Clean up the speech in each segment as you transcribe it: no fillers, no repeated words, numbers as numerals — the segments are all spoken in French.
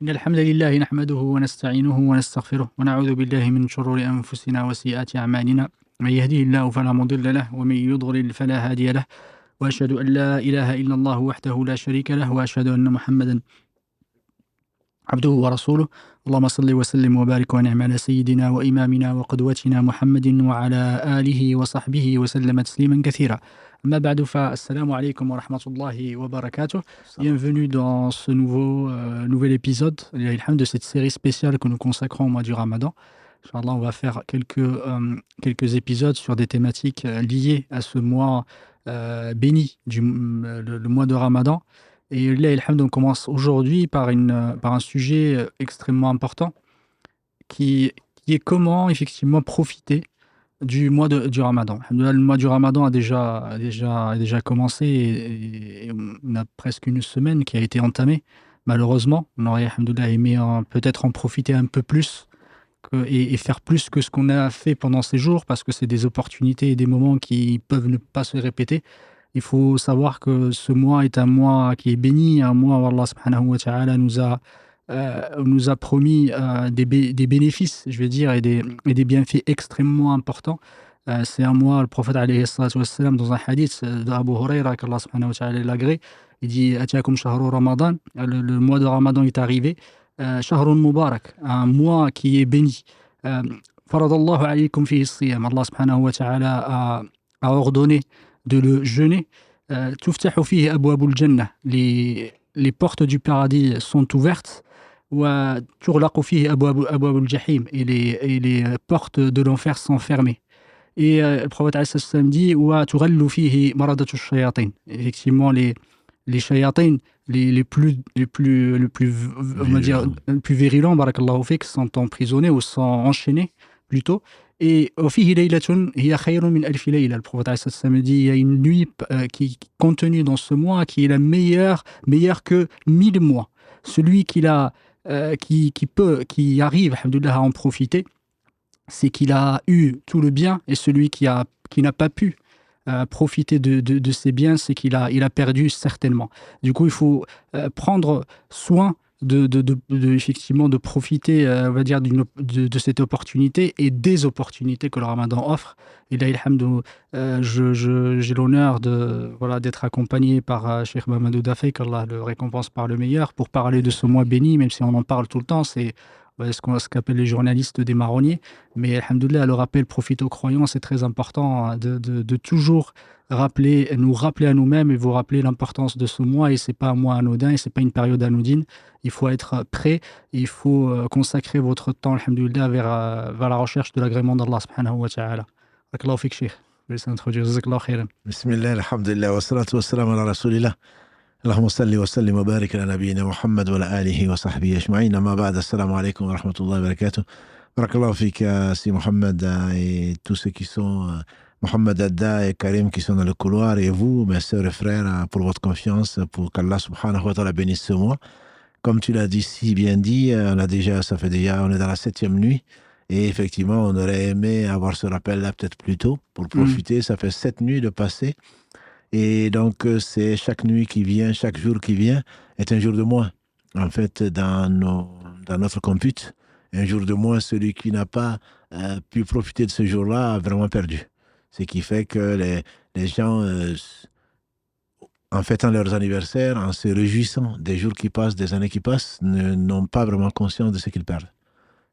إن الحمد لله نحمده ونستعينه ونستغفره ونعوذ بالله من شرور أنفسنا وسيئات أعمالنا من يهده الله فلا مضل له ومن يضلل فلا هادي له وأشهد أن لا إله إلا الله وحده لا شريك له وأشهد أن محمدا عبده ورسوله اللهم صل وسلم وبارك ونعم على سيدنا وإمامنا وقدوتنا محمد وعلى آله وصحبه وسلم تسليما كثيرا أما بعد فالسلام عليكم ورحمة الله وبركاته. Bienvenue dans ce nouvel épisode de cette série spéciale que nous consacrons au mois du Ramadan. Inch'Allah, on va faire quelques épisodes sur des thématiques liées à ce mois béni, le mois de Ramadan. Et là, on commence aujourd'hui par un sujet extrêmement important qui est comment effectivement profiter du mois du Ramadan. Le mois du Ramadan a déjà commencé et on a presque une semaine qui a été entamée. Malheureusement, on aurait aimé peut-être en profiter un peu plus et faire plus que ce qu'on a fait pendant ces jours, parce que c'est des opportunités et des moments qui peuvent ne pas se répéter. Il faut savoir que ce mois est un mois qui est béni, un mois où Allah subhanahu wa ta'ala nous a promis des bénéfices, je vais dire, et des bienfaits extrêmement importants. C'est un mois, le prophète alayhi salatu wassalam, dans un hadith d'Abu Huraira, qu'Allah subhanahu wa ta'ala l'agrée, il dit Atiakum shahru Ramadan, le mois de Ramadan est arrivé, shahrun mubarak, un mois qui est béni. Faradallahu alaykum fihi as-siyam, Allah subhanahu wa ta'ala a ordonné de le jeûner. Tuftahu fihi abwabul jannah, les portes du paradis sont ouvertes. Wa turlaqu fihi abwabul jahim, et les portes de l'enfer sont fermées. Et le prophète alayhi salam dit wa tughallu fihi maradatu shayatin. Effectivement, les shayatins les plus on va dire les plus virulents, barakallahu fik, sont emprisonnés ou sont enchaînés plutôt. Et le prophète alayhi salam dit il y a une nuit qui contenue dans ce mois qui est la meilleure que 1000 mois. Celui qui arrive alhamdoulilah, à en profiter, c'est qu'il a eu tout le bien, et celui qui n'a pas pu profiter de ces biens, c'est qu'il a perdu certainement. Du coup, il faut prendre soin effectivement de profiter, on va dire, de cette opportunité et des opportunités que le Ramadan offre. Et là, alhamdoulilah, j'ai l'honneur d'être accompagné par Cheikh Mamadou Dafé, qu'Allah le récompense par le meilleur, pour parler de ce mois béni, même si on en parle tout le temps. C'est ce qu'appellent les journalistes des marronniers. Mais alhamdoulilah, le rappel profite aux croyants, c'est très important de toujours nous rappeler à nous-mêmes et vous rappeler l'importance de ce mois. Et c'est pas un mois anodin, et c'est pas une période anodine. Il faut être prêt, il faut consacrer votre temps, alhamdoulilah, vers la recherche de l'agrément d'Allah subhanahu wa ta'ala. Barakallahu fik, Cheikh. Je vais s'introduire. Jazakallahu khairan. Bismillah, alhamdulillah, wa salatu wa salam ala rasulillah. Allahumma salli wa sallim wa barik ala nabiyyina Muhammad wa ala alihi wa sahbihi ajma'in. Amma ba'd, assalamu alaikum wa rahmatullahi wa barakatuh. Barakallahu fik, si Mohamed et tous ceux qui sont Mohamed Adda et Karim qui sont dans le couloir, et vous, mes sœurs et frères, pour votre confiance, pour qu'Allah subhanahu wa ta'ala bénisse ce mois. Comme tu l'as dit, si bien dit, on est dans la 7e nuit, et effectivement, on aurait aimé avoir ce rappel-là peut-être plus tôt, pour profiter. Ça fait 7 nuits de passé, et donc c'est chaque nuit qui vient, chaque jour qui vient, est un jour de moins, en fait, dans notre compute. Un jour de moins, celui qui n'a pas pu profiter de ce jour-là a vraiment perdu. Ce qui fait que les gens, en fêtant leurs anniversaires, en se réjouissant des jours qui passent, des années qui passent, n'ont pas vraiment conscience de ce qu'ils perdent.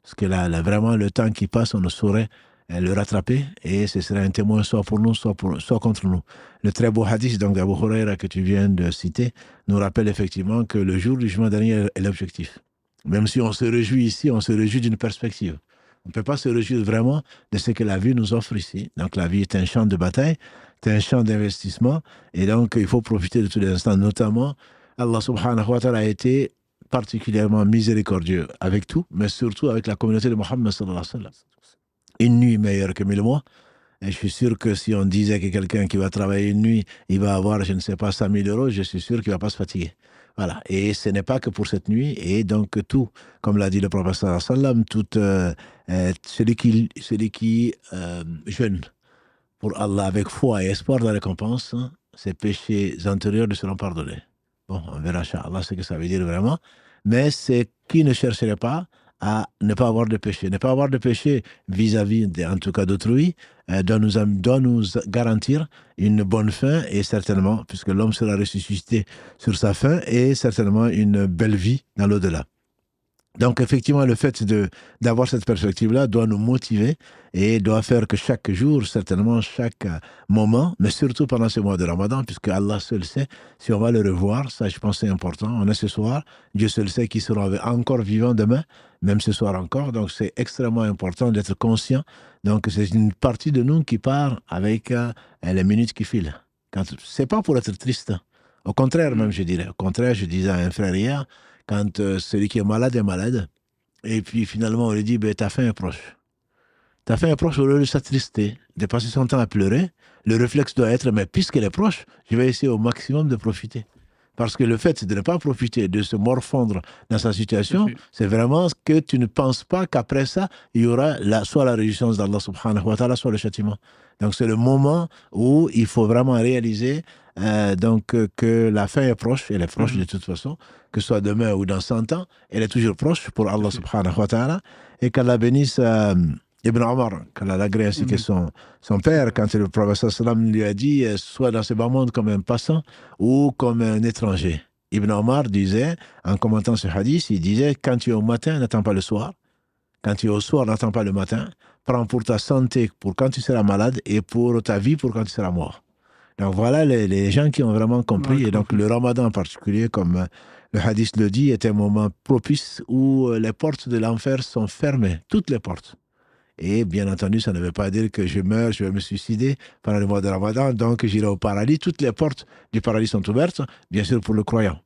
Parce que là, vraiment, le temps qui passe, on ne saurait le rattraper, et ce serait un témoin soit pour nous, soit contre nous. Le très beau hadith donc d'Abu Huraira que tu viens de citer nous rappelle effectivement que le jour du jugement dernier est l'objectif. Même si on se réjouit ici, on se réjouit d'une perspective. On ne peut pas se réjouir vraiment de ce que la vie nous offre ici. Donc la vie est un champ de bataille, c'est un champ d'investissement, et donc il faut profiter de tous les instants. Notamment, Allah subhanahu wa ta'ala a été particulièrement miséricordieux avec tout, mais surtout avec la communauté de Mohammed sallallahu alayhi wa sallam. Une nuit meilleure que 1000 mois. Et je suis sûr que si on disait que quelqu'un qui va travailler une nuit, il va avoir, je ne sais pas, 100 000 euros, je suis sûr qu'il ne va pas se fatiguer. Voilà. Et ce n'est pas que pour cette nuit. Et donc tout, comme l'a dit le prophète sallallahu alayhi wa sallam, celui qui jeûne pour Allah avec foi et espoir de la récompense, ses péchés antérieurs lui seront pardonnés. Bon, on verra, Inch'Allah, ce que ça veut dire vraiment. mais c'est qui ne chercherait pas à ne pas avoir de péché. Ne pas avoir de péché vis-à-vis, en tout cas d'autrui, doit nous garantir une bonne fin et certainement, puisque l'homme sera ressuscité sur sa fin, et certainement une belle vie dans l'au-delà. Donc, effectivement, le fait d'avoir cette perspective-là doit nous motiver et doit faire que chaque jour, certainement, chaque moment, mais surtout pendant ce mois de Ramadan, puisque Allah seul sait si on va le revoir, ça, je pense, c'est important. On est ce soir, Dieu seul sait qu'ils seront encore vivants demain, même ce soir encore. Donc, c'est extrêmement important d'être conscient. Donc, c'est une partie de nous qui part avec les minutes qui filent. C'est pas pour être triste. Au contraire, même, je dirais. Au contraire, je disais à un frère hier, quand celui qui est malade, et puis finalement on lui dit, ben, ta fin est proche. Ta fin est proche, au lieu de s'attrister, de passer son temps à pleurer, le réflexe doit être, mais puisqu'elle est proche, je vais essayer au maximum de profiter. Parce que le fait de ne pas profiter, de se morfondre dans sa situation, c'est vraiment que tu ne penses pas qu'après ça, il y aura soit la réjouissance d'Allah subhanahu wa ta'ala, soit le châtiment. Donc c'est le moment où il faut vraiment réaliser que la fin est proche, elle est proche de toute façon, que ce soit demain ou dans 100 ans, elle est toujours proche pour Allah subhanahu wa ta'ala, et qu'Allah bénisse Ibn Omar, qu'Allah l'agrée ainsi que son père, quand le prophète sallam lui a dit, soit dans ce bas monde comme un passant ou comme un étranger. Ibn Omar disait, en commentant ce hadith, il disait, quand tu es au matin, n'attends pas le soir. Quand tu es au soir, n'attends pas le matin. Prends pour ta santé, pour quand tu seras malade, et pour ta vie, pour quand tu seras mort. Donc voilà les gens qui ont vraiment compris. Et donc le Ramadan en particulier, comme le hadith le dit, est un moment propice où les portes de l'enfer sont fermées, toutes les portes. Et bien entendu, ça ne veut pas dire que je meurs, je vais me suicider pendant le mois de Ramadan, donc j'irai au paradis. Toutes les portes du paradis sont ouvertes, bien sûr pour le croyant.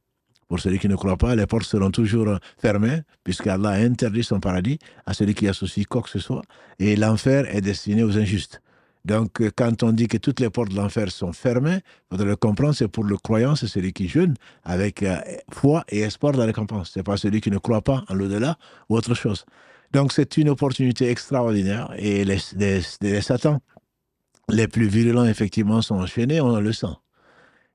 Pour celui qui ne croit pas, les portes seront toujours fermées, puisqu'Allah a interdit son paradis à celui qui associe quoi que ce soit. Et l'enfer est destiné aux injustes. Donc, quand on dit que toutes les portes de l'enfer sont fermées, il faudrait le comprendre, c'est pour le croyant, c'est celui qui jeûne avec foi et espoir de la récompense. Ce n'est pas celui qui ne croit pas en l'au-delà ou autre chose. Donc, c'est une opportunité extraordinaire. Et les satans les plus virulents, effectivement, sont enchaînés, on le sent.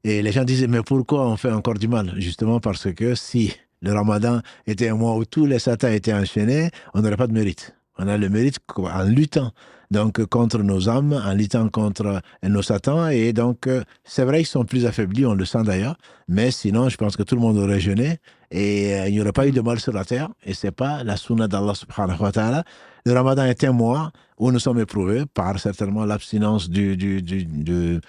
Et les gens disaient, mais pourquoi on fait encore du mal? Justement parce que si le Ramadan était un mois où tous les satans étaient enchaînés, on n'aurait pas de mérite. On a le mérite en luttant donc contre nos âmes, en luttant contre nos satans. Et donc, c'est vrai qu'ils sont plus affaiblis, on le sent d'ailleurs. Mais sinon, je pense que tout le monde aurait jeûné et il n'y aurait pas eu de mal sur la terre. Et ce n'est pas la sunna d'Allah subhanahu wa ta'ala. Le Ramadan est un mois où nous sommes éprouvés par certainement l'abstinence de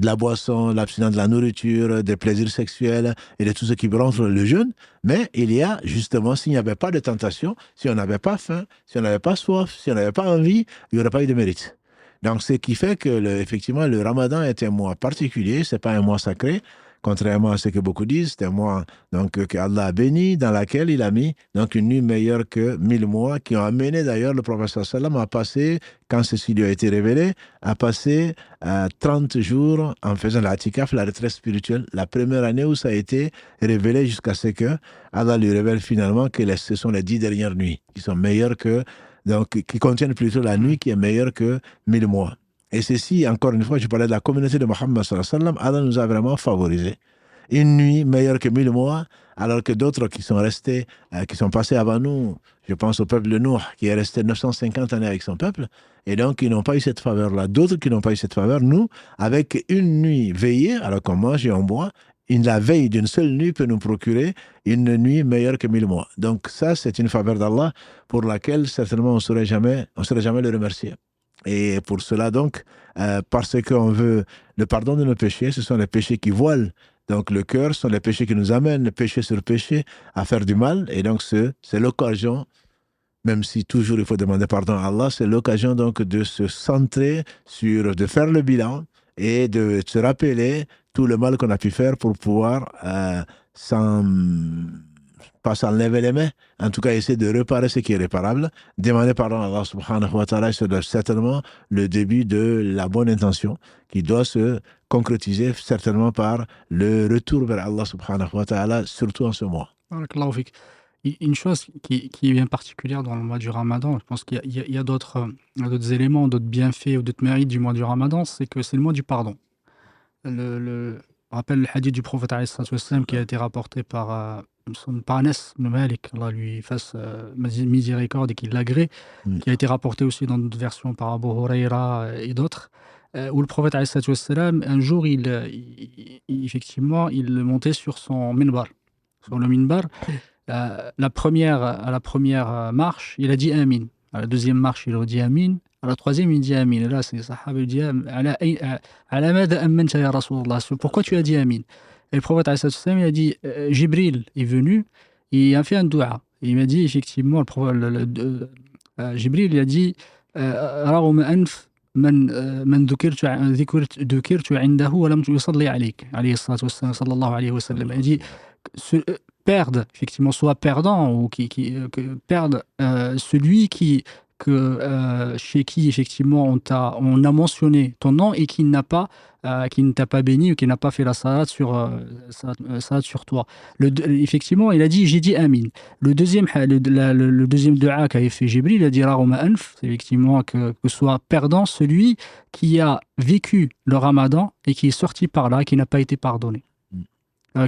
la boisson, l'abstinence de la nourriture, des plaisirs sexuels et de tout ce qui rentre le jeûne. Mais il y a justement, s'il n'y avait pas de tentation, si on n'avait pas faim, si on n'avait pas soif, si on n'avait pas envie, il n'y aurait pas eu de mérite. Donc, ce qui fait que, effectivement, le Ramadan est un mois particulier, c'est pas un mois sacré, contrairement à ce que beaucoup disent. C'est un mois donc, que Allah a béni, dans laquelle il a mis donc, une nuit meilleure que 1000 mois, qui ont amené d'ailleurs le prophète sallam à passer, quand ceci lui a été révélé, à passer 30 jours en faisant l'atikaf, la retraite spirituelle, la première année où ça a été révélé jusqu'à ce que Allah lui révèle finalement que ce sont les 10 dernières nuits qui sont meilleures que, donc qui contiennent plutôt la nuit qui est meilleure que 1000 mois. Et ceci, encore une fois, je parlais de la communauté de Mohammed sallallahu alayhi wa sallam, Allah nous a vraiment favorisé. Une nuit meilleure que 1000 mois, alors que d'autres qui sont restés, qui sont passés avant nous, je pense au peuple de Nuh, qui est resté 950 années avec son peuple, et donc ils n'ont pas eu cette faveur-là. D'autres qui n'ont pas eu cette faveur, nous, avec une nuit veillée, alors qu'on mange et on boit, la veille d'une seule nuit peut nous procurer une nuit meilleure que 1000 mois. Donc ça, c'est une faveur d'Allah pour laquelle certainement on ne saurait jamais le remercier. Et pour cela donc, parce qu'on veut le pardon de nos péchés, ce sont les péchés qui voilent donc le cœur, ce sont les péchés qui nous amènent, péché sur péché, à faire du mal. Et donc c'est l'occasion, même si toujours il faut demander pardon à Allah, c'est l'occasion donc de se centrer sur, de faire le bilan et de se rappeler tout le mal qu'on a pu faire pour pouvoir pas s'enlever les mains, en tout cas essayer de réparer ce qui est réparable, demander pardon à Allah subhanahu wa ta'ala, c'est certainement le début de la bonne intention qui doit se concrétiser certainement par le retour vers Allah subhanahu wa ta'ala, surtout en ce mois. Barakallahu fik. Une chose qui est bien particulière dans le mois du Ramadan, je pense qu'il y a d'autres éléments, d'autres bienfaits ou d'autres mérites du mois du Ramadan, c'est que c'est le mois du pardon. On rappelle le hadith du prophète alayhi salatu wassalam qui a été rapporté par Anas ibn Malik, Allah lui fasse miséricorde et qu'il l'agrée, qui a été rapporté aussi dans d'autres versions par Abu Huraira et d'autres, où le prophète alayhi salatu wassalam, un jour, effectivement, il montait sur son minbar, sur le minbar. À la première marche, il a dit Amin. À la deuxième marche, il a dit Amin. À la troisième, il dit Amin. Et là, c'est Sahaba, il dit Ala mada amanta ya Rasulallah. Pourquoi tu as dit Amin? Et le prophète il a dit Jibril est venu et il a fait un dua. Et il m'a dit effectivement, le prophète, Jibril, il a dit Ra'um anf من ذكرت عنده ولم يصلي عليك عليه الصلاة والسلام صلى الله عليه وسلم. Il dit perdre, effectivement, soit perdant ou qui perdre celui chez qui effectivement on a mentionné ton nom et qui ne t'a pas béni ou qui n'a pas fait la salat sur toi. Effectivement, il a dit j'ai dit Amin. Le deuxième dua qu'avait fait Jibril, il a dit Ra'uma anf, c'est effectivement que soit perdant celui qui a vécu le Ramadan et qui est sorti par là, qui n'a pas été pardonné.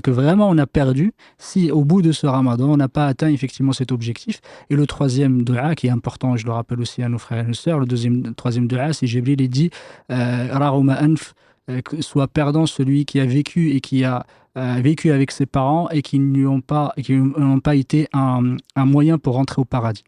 Que vraiment on a perdu si au bout de ce Ramadan on n'a pas atteint effectivement cet objectif. Et le troisième dua qui est important, je le rappelle aussi à nos frères et nos sœurs, troisième dua, c'est Jibril, il dit Ra'uma anf, soit perdant celui qui a vécu et qui a vécu avec ses parents et qui n'ont pas été un moyen pour rentrer au paradis.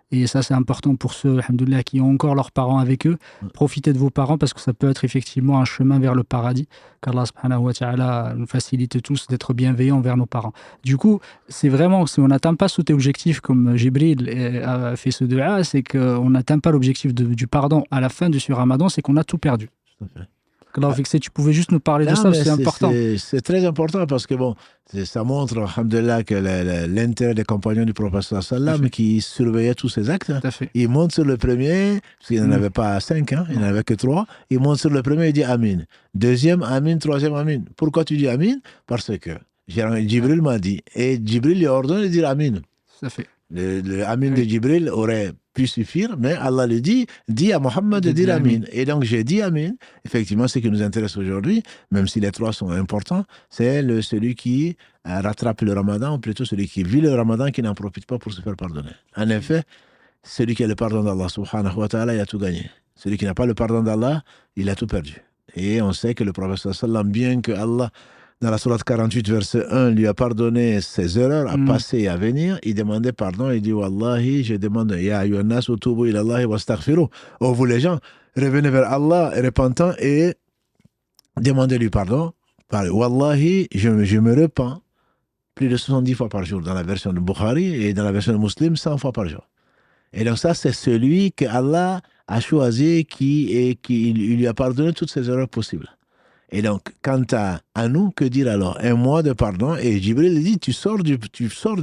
Et ça, c'est important pour ceux, alhamdoulilah, qui ont encore leurs parents avec eux. Profitez de vos parents parce que ça peut être effectivement un chemin vers le paradis. Qu'Allah subhanahu wa ta'ala nous facilite tous d'être bienveillants envers nos parents. Du coup, c'est vraiment, si on n'atteint pas cet objectif comme Jibril a fait ce dua, c'est qu'on n'atteint pas l'objectif du pardon à la fin de ce Ramadan, c'est qu'on a tout perdu. Tout à fait. Alors, tu pouvais juste nous parler de ça, c'est important. C'est très important parce que bon, ça montre, alhamdoulilah, que l'intérêt des compagnons du prophète sallam qui surveillaient tous ces actes. Il monte sur le premier, parce qu'il n'en avait pas 5, il n'en avait que 3. Il monte sur le premier et dit Amin. Deuxième Amin, troisième Amin. Pourquoi tu dis Amin? Parce que Jibril m'a dit, et Jibril lui a ordonné de dire Amin. Ça fait. Le Amin de Jibril aurait pu suffire, mais Allah lui dit à Mohammed de dire Amin. Et donc j'ai dit Amin. Effectivement, ce qui nous intéresse aujourd'hui, même si les 3 sont importants, c'est celui qui rattrape le Ramadan, ou plutôt celui qui vit le Ramadan, qui n'en profite pas pour se faire pardonner. En effet, celui qui a le pardon d'Allah subhanahu wa ta'ala, il a tout gagné. Celui qui n'a pas le pardon d'Allah, il a tout perdu. Et on sait que le prophète sallam, bien que Allah, dans la sourate 48, verset 1, lui a pardonné ses erreurs à passer et à venir, il demandait pardon, il dit Wallahi, je demande, Ya ayyuhannas utubu ilallahi wastaghfiru. Oh, vous les gens, revenez vers Allah, repentant et demandez-lui pardon. Wallahi, je me repens plus de 70 fois par jour dans la version de Bukhari et dans la version de Muslim, 100 fois par jour. Et donc ça, c'est celui que Allah a choisi qui lui a pardonné toutes ses erreurs possibles. Et donc, quant à nous, que dire alors? Un mois de pardon, et Jibril dit, tu sors du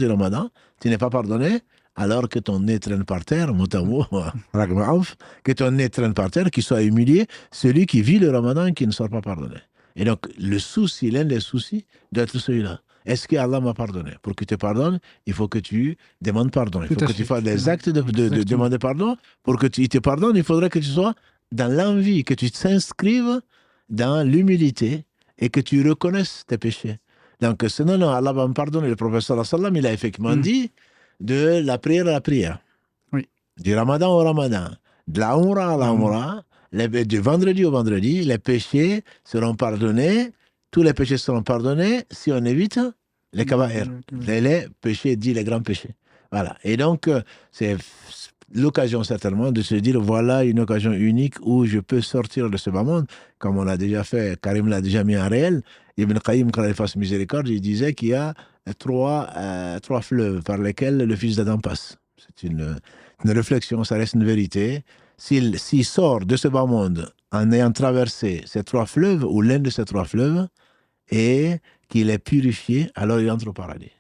Ramadan, tu n'es pas pardonné, alors que ton nez traîne par terre, que ton nez traîne par terre, qu'il soit humilié, celui qui vit le Ramadan et qui ne sort pas pardonné. Et donc, l'un des soucis doit être celui-là. Est-ce que Allah m'a pardonné? Pour que tu te pardonnes, il faut que tu demandes pardon. Il faut que tu fasses des actes de demander pardon. Pour que tu te pardonnes, il faudrait que tu sois dans l'envie, que tu t'inscrives dans l'humilité et que tu reconnaisses tes péchés. Donc, sinon, Allah va me pardonner. Le prophète sallallahu alayhi wa sallam, il a effectivement dit de la prière à la prière. Oui. Du Ramadan au Ramadan. De la Umrah à la Umrah. Du vendredi au vendredi, les péchés seront pardonnés. Tous les péchés seront pardonnés si on évite les kaba'ir. Les péchés dits les grands péchés. Voilà. Et donc, c'est l'occasion certainement de se dire voilà une occasion unique où je peux sortir de ce bas monde, comme on l'a déjà fait, Karim l'a déjà mis en réel. Ibn Qayyim, quand il fasse miséricorde, il disait qu'il y a trois fleuves par lesquels le fils d'Adam passe. C'est une réflexion, ça reste une vérité. S'il sort de ce bas monde en ayant traversé ces 3 fleuves ou l'un de ces 3 fleuves et qu'il est purifié, alors il entre au paradis.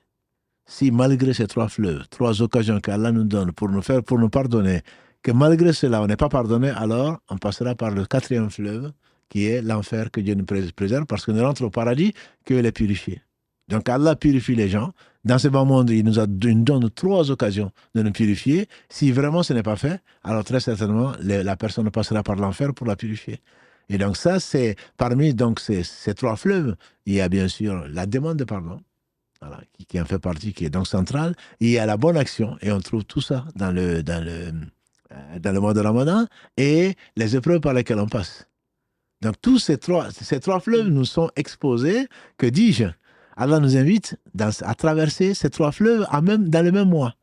Si malgré ces 3 fleuves, 3 occasions qu'Allah nous donne pour nous pardonner, que malgré cela on n'est pas pardonné, alors on passera par le 4e fleuve qui est l'enfer, que Dieu nous préserve, parce qu'on ne rentre au paradis que les purifiés. Donc Allah purifie les gens. Dans ce bas monde, il nous donne 3 occasions de nous purifier. Si vraiment ce n'est pas fait, alors très certainement la personne passera par l'enfer pour la purifier. Et donc ça, c'est parmi donc, ces trois fleuves, il y a bien sûr la demande de pardon, voilà, qui en fait partie, qui est donc centrale. Et il y a la bonne action, et on trouve tout ça dans le mois de Ramadan, et les épreuves par lesquelles on passe. Donc tous ces trois fleuves nous sont exposés, que dis-je, Allah nous invite à traverser ces trois fleuves dans le même mois.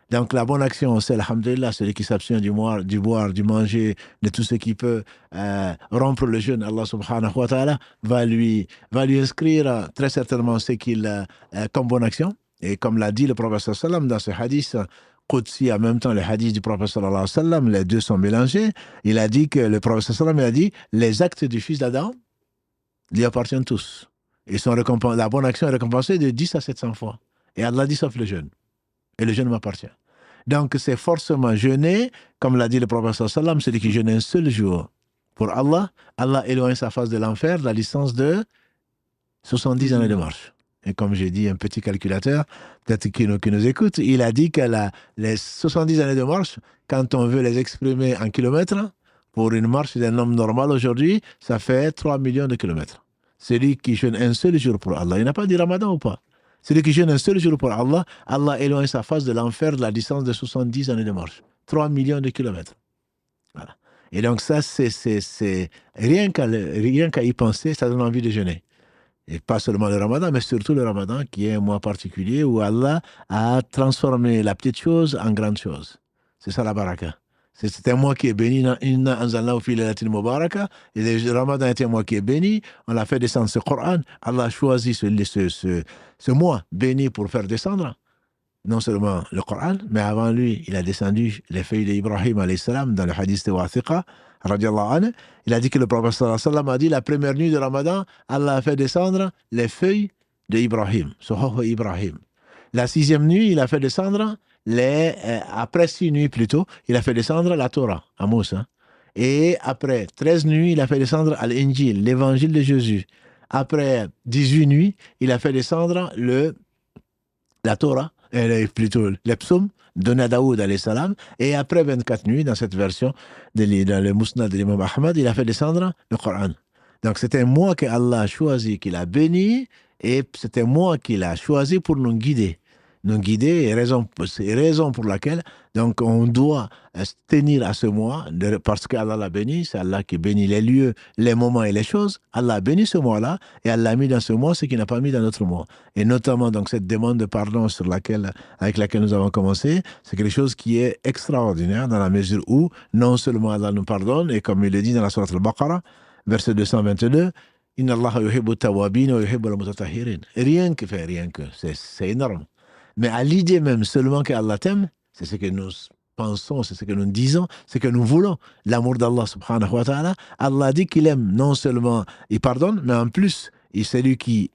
Donc la bonne action, c'est alhamdulillah, celui qui s'abstient du boire, du manger, de tout ce qui peut rompre le jeûne. Allah subhanahu wa ta'ala va lui inscrire très certainement ce qu'il comme bonne action. Et comme l'a dit le prophète sallallahu alayhi wa sallam dans ce hadith Qudsi, en même temps le hadith du prophète sallallahu alayhi wa sallam, les deux sont mélangés. Il a dit que le prophète sallallahu alayhi wa sallam a dit les actes du fils d'Adam lui appartiennent tous. La bonne action est récompensée de 10 à 700 fois. Et Allah dit sauf le jeûne. Et le jeûne m'appartient. Donc c'est forcément jeûner, comme l'a dit le prophète sallallahu alayhi wa sallam, celui qui jeûne un seul jour pour Allah, Allah éloigne sa face de l'enfer de la distance de 70 années de marche. Et comme j'ai dit, un petit calculateur, peut-être qui nous écoute, il a dit que les 70 années de marche, quand on veut les exprimer en kilomètres, pour une marche d'un homme normal aujourd'hui, ça fait 3 millions de kilomètres. Celui qui jeûne un seul jour pour Allah, il n'a pas dit Ramadan ou pas? Celui qui jeûne un seul jour pour Allah, Allah éloigne sa face de l'enfer de la distance de 70 années de marche. 3 millions de kilomètres. Voilà. Et donc ça, c'est rien qu'à y penser, ça donne envie de jeûner. Et pas seulement le Ramadan, mais surtout le Ramadan, qui est un mois particulier où Allah a transformé la petite chose en grande chose. C'est ça la baraka. C'est un mois qui est béni. Inna anzalnahu fi laylatin mubaraka. Et le Ramadan est un mois qui est béni. On a fait descendre ce Coran. Allah a choisi ce mois béni pour faire descendre non seulement le Coran, mais avant lui, il a descendu les feuilles d'Ibrahim alayhi salam dans le hadith de Wathiqa, radiallahu anhu. Il a dit que le prophète sallallahu alayhi wa sallam a dit la première nuit de Ramadan, Allah a fait descendre les feuilles d'Ibrahim, Sohoh Ibrahim. La 6e nuit, il a fait descendre après 6 nuits plutôt, il a fait descendre la Torah à Moussa. Et après 13 nuits, il a fait descendre l'Injil, l'évangile de Jésus. Après 18 nuits, il a fait descendre la Torah, plutôt les psaumes donnés à Daoud alayhi salam. Et après 24 nuits, dans cette version, dans le Musnad de l'imam Ahmad, il a fait descendre le Coran. Donc c'était moi que Allah a choisi, qu'il a béni, et c'était moi qu'il a choisi pour nous guider. Nous guider, c'est raison pour laquelle donc on doit se tenir à ce mois, parce qu'Allah l'a béni, c'est Allah qui bénit les lieux, les moments et les choses. Allah a béni ce mois-là, et Allah a mis dans ce mois ce qu'il n'a pas mis dans notre mois. Et notamment donc cette demande de pardon avec laquelle nous avons commencé, c'est quelque chose qui est extraordinaire dans la mesure où non seulement Allah nous pardonne, et comme il le dit dans la sourate Al-Baqarah, verset 222, Inna Allah yuhibbu tawabin wa yuhibbu al-mutatahhirin. Rien que, c'est énorme. Mais à l'idée même seulement qu'Allah t'aime, c'est ce que nous pensons, c'est ce que nous disons, c'est ce que nous voulons. L'amour d'Allah subhanahu wa ta'ala, Allah dit qu'il aime, non seulement il pardonne, mais en plus, c'est lui qui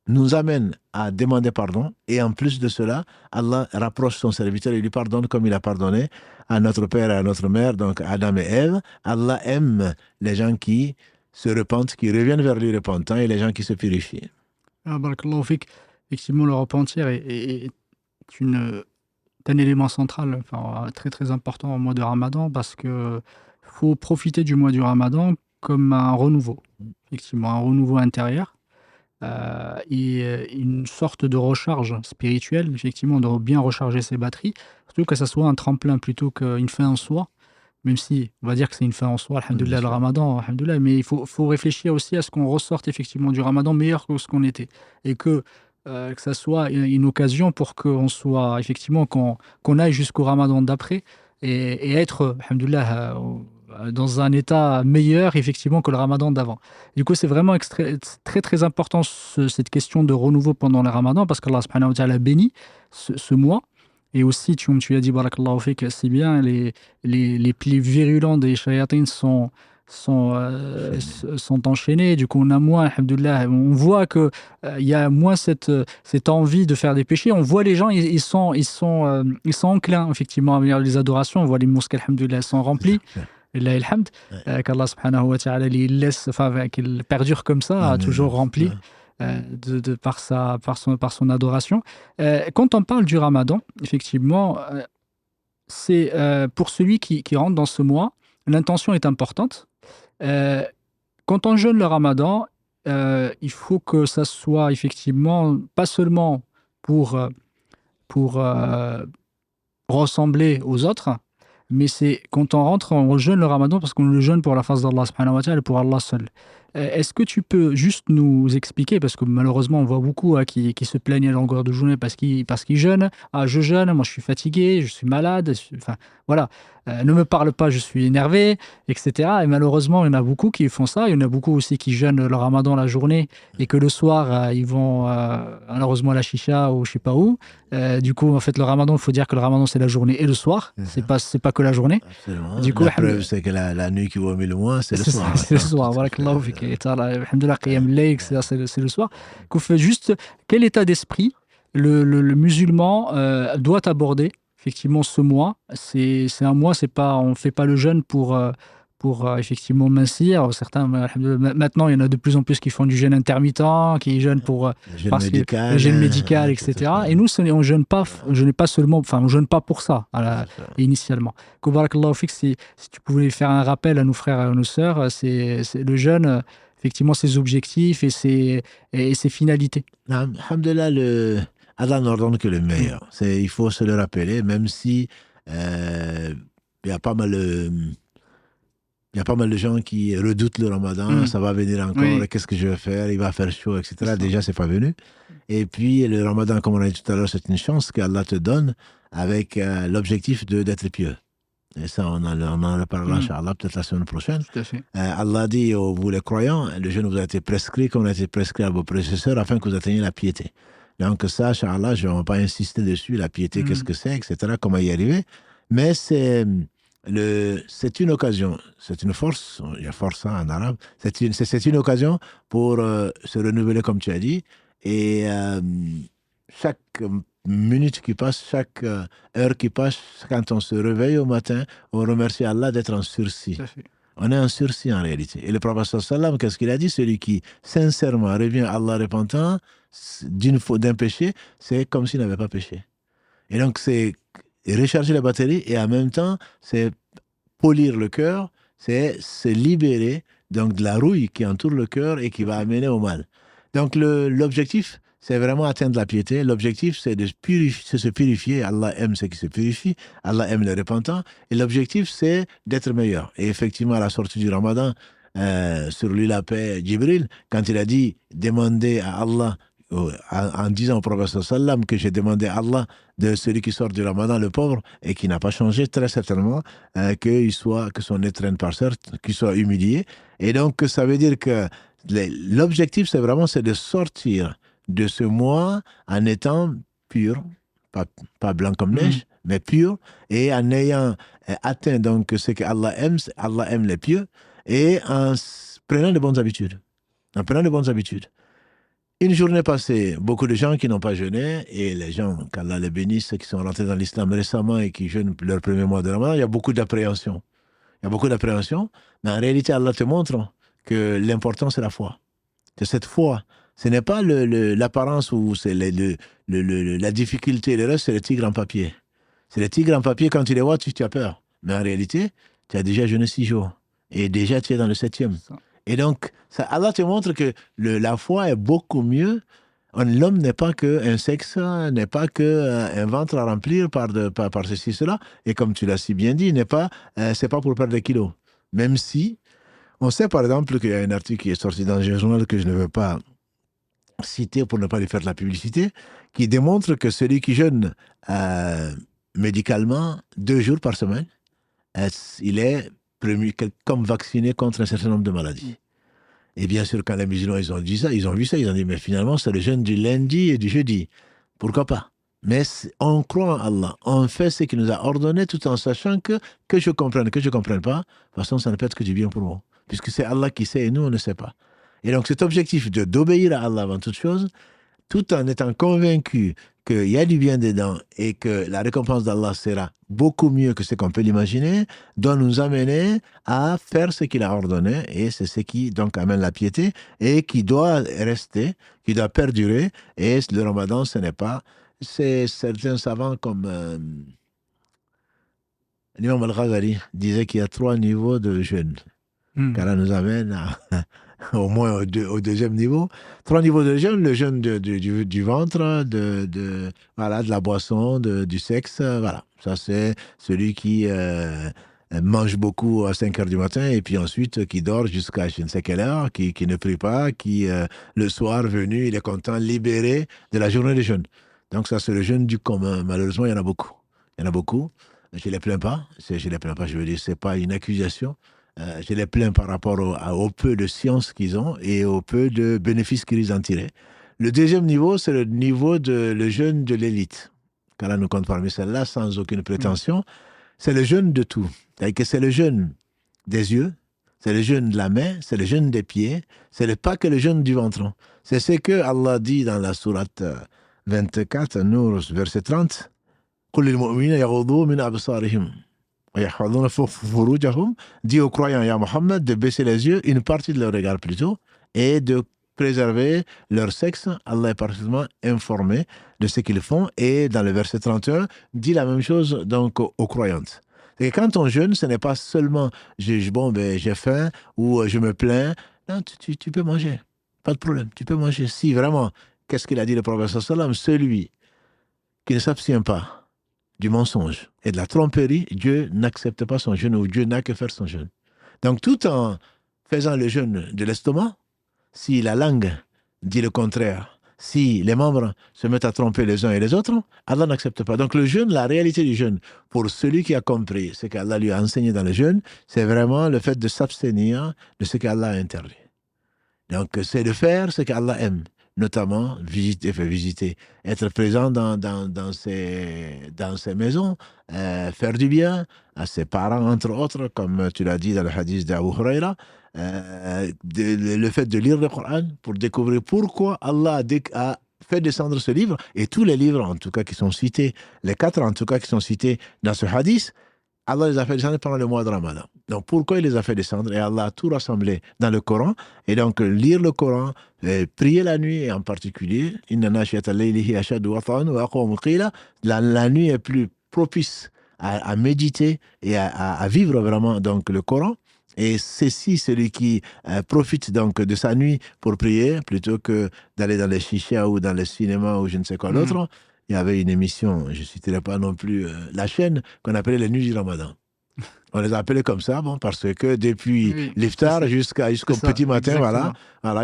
nous amène à demander pardon. Et en plus de cela, Allah rapproche son serviteur et lui pardonne comme il a pardonné à notre père et à notre mère, donc Adam et Ève. Allah aime les gens qui se repentent, qui reviennent vers lui repentants, et les gens qui se purifient. Barakallahu fik. Effectivement, le repentir est un élément central, enfin, très très important au mois de Ramadan, parce que faut profiter du mois du Ramadan comme un renouveau, effectivement, un renouveau intérieur, et une sorte de recharge spirituelle, effectivement, de bien recharger ses batteries, surtout que ça soit un tremplin plutôt qu'une fin en soi, même si on va dire que c'est une fin en soi, alhamdoulilah, le Ramadan, alhamdoulilah, mais il faut réfléchir aussi à ce qu'on ressorte effectivement du Ramadan meilleur que ce qu'on était, et que ça soit une occasion pour qu'on soit effectivement qu'on aille jusqu'au Ramadan d'après et être, alhamdoulilah, dans un état meilleur effectivement que le Ramadan d'avant. Du coup, c'est vraiment très très important cette question de renouveau pendant le Ramadan, parce qu'Allah subhanahu wa ta'ala bénit ce mois. Et aussi, comme tu as dit, barakallahu fik, c'est bien, les plis virulents des shayatins sont enchaînés. Du coup, on a moins, alhamdoulilah, on voit que il y a moins cette envie de faire des péchés. On voit les gens, ils sont enclins effectivement à venir les adorations. On voit les mosquées, alhamdoulilah, sont remplies. Qu'Allah subhanahu wa ta'ala les laisse, enfin, qu'il perdure comme ça, toujours rempli par son adoration. Quand on parle du Ramadan, effectivement, c'est pour celui qui rentre dans ce mois, l'intention est importante. Euh, Quand on jeûne le ramadan, il faut que ça soit effectivement pas seulement pour, pour ressembler aux autres, mais c'est quand on rentre, on jeûne le ramadan parce qu'on le jeûne pour la face d'Allah subhanahu wa ta'ala, pour Allah seul. Est-ce que tu peux juste nous expliquer, parce que malheureusement on voit beaucoup qui se plaignent à longueur de journée parce qu'ils jeûnent. Ah, je jeûne, moi je suis fatigué, je suis malade, enfin voilà. Ne me parle pas, je suis énervé, etc. Et malheureusement, il y en a beaucoup qui font ça. Il y en a beaucoup aussi qui jeûnent le ramadan la journée et que le soir, ils vont malheureusement à la chicha ou je sais pas où. Du coup, en fait, le ramadan, il faut dire que le ramadan, c'est la journée et le soir. C'est ça. C'est pas que la journée. Absolument. Du coup, La preuve, c'est que la nuit qui vaut mille mois, c'est le c'est ça, soir. c'est le Attends, soir. tout à Barakallahu fait. fik. Et ta'ala, alhamdoulilah, qiyam al-layl, etc., c'est le soir. Qu'on fait juste quel état d'esprit le musulman doit aborder effectivement ce mois. C'est un mois, c'est pas, on fait pas le jeûne pour effectivement mincir. Certains, alhamdoulilah, maintenant, il y en a de plus en plus qui font du jeûne intermittent, qui jeûnent pour Le jeûne parce que le médical, jeûne médical, tout à etc. fait. Et nous, on jeûne pas, on jeûne pas seulement, enfin, on jeûne pas pour ça C'est ça. initialement. Barakallahu fik, si tu pouvais faire un rappel à nos frères et à nos sœurs, c'est le jeûne, effectivement, ses objectifs et ses finalités. Alhamdulillah, Allah n'ordonne que le Mm. meilleur. Il faut se le rappeler, même si euh, il y a pas mal, il y a pas mal de gens qui redoutent le Ramadan. Mm. Ça va venir encore. Oui, Qu'est-ce que je vais faire? Il va faire chaud, c'est etc. ça. Déjà, c'est pas venu. Et puis, le Ramadan, comme on a dit tout à l'heure, c'est une chance qu'Allah te donne avec l'objectif d'être pieux. Et ça, on en reparlera, Mm. Inch'Allah, peut-être la semaine prochaine. Tout à fait. Allah dit, vous les croyants, le jeûne vous a été prescrit comme il a été prescrit à vos prédécesseurs afin que vous atteigniez la piété. Donc ça, Inch'Allah, je ne vais pas insister dessus, la piété, qu'est-ce Mm. que c'est, etc., comment y arriver. Mais c'est une occasion, c'est une force, il y a force en arabe, c'est une occasion pour se renouveler, comme tu as dit, et chaque minute qui passe, chaque heure qui passe, quand on se réveille au matin, on remercie Allah d'être en sursis. Tout à fait. On est en sursis en réalité. Et le prophète sallam, qu'est-ce qu'il a dit? Celui qui sincèrement revient à Allah repentant d'un péché, c'est comme s'il n'avait pas péché. Et donc c'est recharger la batterie et en même temps, c'est polir le cœur, c'est se libérer donc de la rouille qui entoure le cœur et qui va amener au mal. Donc l'objectif, c'est vraiment atteindre la piété. L'objectif, c'est de se purifier. Allah aime ceux qui se purifient. Allah aime les repentants. Et l'objectif, c'est d'être meilleur. Et effectivement, à la sortie du Ramadan, sur lui la paix, Jibril, quand il a dit, demandez à Allah, en disant au prophète sallam que j'ai demandé à Allah de celui qui sort du Ramadan, le pauvre, et qui n'a pas changé, très certainement, que son étreinte par sorte, qu'il soit humilié. Et donc, ça veut dire que l'objectif, c'est de sortir de ce mois en étant pur, pas blanc comme neige, mais pur, et en ayant atteint donc ce que Allah aime les pieux, et en prenant de bonnes habitudes. En prenant de bonnes habitudes. Une journée passée, beaucoup de gens qui n'ont pas jeûné, et les gens, qu'Allah les bénisse, qui sont rentrés dans l'islam récemment et qui jeûnent leur premier mois de Ramadan, il y a beaucoup d'appréhension. Il y a beaucoup d'appréhension, mais en réalité, Allah te montre que l'important, c'est la foi. Que cette foi, ce n'est pas l'apparence ou c'est la difficulté. Le reste, c'est le tigre en papier. C'est le tigre en papier, quand tu les vois, tu as peur. Mais en réalité, tu as déjà jeûné 6 jours. Et déjà, tu es dans le 7e. Et donc, Allah te montre que la foi est beaucoup mieux. L'homme n'est pas qu'un sexe, n'est pas qu'un ventre à remplir par ceci, cela. Et comme tu l'as si bien dit, c'est pas pour perdre des kilos. Même si, on sait par exemple qu'il y a un article qui est sorti dans un journal que je ne veux pas citer pour ne pas lui faire de la publicité, qui démontre que celui qui jeûne médicalement 2 jours par semaine, il est comme vacciné contre un certain nombre de maladies. Et bien sûr, quand les musulmans ils ont dit ça, ils ont vu ça, ils ont dit, mais finalement, c'est le jeûne du lundi et du jeudi. Pourquoi pas? Mais on croit en Allah, on fait ce qu'il nous a ordonné tout en sachant que je comprenne, que je ne comprenne pas, de toute façon, ça ne peut être que du bien pour moi. Puisque c'est Allah qui sait et nous, on ne sait pas. Et donc, cet objectif d'obéir à Allah avant toute chose, tout en étant convaincu qu'il y a du bien dedans et que la récompense d'Allah sera beaucoup mieux que ce qu'on peut l'imaginer, doit nous amener à faire ce qu'il a ordonné, et c'est ce qui donc amène la piété et qui doit rester, qui doit perdurer. Et le Ramadan, ce n'est pas... C'est certains savants comme l'imam Al-Ghazali disait qu'il y a 3 niveaux de jeûne. qu'Allah nous amène au moins au deuxième niveau. 3 niveaux de jeûne: le jeûne du ventre, voilà, de la boisson, du sexe. Voilà, ça c'est celui qui mange beaucoup à 5 heures du matin et puis ensuite qui dort jusqu'à je ne sais quelle heure, qui ne prie pas, qui le soir venu, il est content, libéré de la journée de jeûne. Donc ça c'est le jeûne du commun. Malheureusement, il y en a beaucoup. Il y en a beaucoup. Je ne les plains pas. Je les plains pas, je veux dire, ce n'est pas une accusation. Je les plains par rapport au peu de science qu'ils ont et au peu de bénéfices qu'ils en tirent. Le deuxième niveau, c'est le niveau le jeûne de l'élite. Qu'Allah nous compte parmi celle-là sans aucune prétention. C'est le jeûne de tout. C'est-à-dire que c'est le jeûne des yeux, c'est le jeûne de la main, c'est le jeûne des pieds, pas que le jeûne du ventre. C'est ce que Allah dit dans la sourate 24, Nour, verset 30. قل للمؤمنين يغضوا من أبصارهم ويحفظون فروجهم. Dis aux croyants, ya Mohammed, de baisser les yeux, une partie de leur regard plutôt, et de préserver leur sexe. Allah est parfaitement informé de ce qu'ils font. Et dans le verset 31, dit la même chose donc aux croyantes. Et quand on jeûne, ce n'est pas seulement j'ai faim ou je me plains. Non, tu peux manger. Pas de problème, tu peux manger. Si vraiment, qu'est-ce qu'il a dit le prophète sallallahu alayhi wa sallam? Celui qui ne s'abstient pas du mensonge et de la tromperie, Dieu n'accepte pas son jeûne, ou Dieu n'a que faire son jeûne. Donc tout en faisant le jeûne de l'estomac, si la langue dit le contraire, si les membres se mettent à tromper les uns et les autres, Allah n'accepte pas. Donc le jeûne, la réalité du jeûne, pour celui qui a compris ce qu'Allah lui a enseigné dans le jeûne, c'est vraiment le fait de s'abstenir de ce qu'Allah a interdit. Donc c'est de faire ce qu'Allah aime, notamment visiter, être présent dans ces maisons, faire du bien à ses parents, entre autres, comme tu l'as dit dans le hadith d'Abu Huraira, le fait de lire le Coran pour découvrir pourquoi Allah a fait descendre ce livre, et tous les livres, en tout cas, qui sont cités, les 4 en tout cas qui sont cités dans ce hadith, Allah les a fait descendre pendant le mois de Ramadan. Donc pourquoi il les a fait descendre? Et Allah a tout rassemblé dans le Coran. Et donc lire le Coran, prier la nuit, et en particulier, la nuit est plus propice à méditer et à vivre vraiment donc le Coran. Et c'est si celui qui profite donc de sa nuit pour prier, plutôt que d'aller dans les chichas ou dans les cinémas ou je ne sais quoi d'autre. Il y avait une émission, je ne citerai pas non plus la chaîne, qu'on appelait les nuits du Ramadan. On les appelait comme ça, parce que depuis l'iftar jusqu'au petit matin, voilà,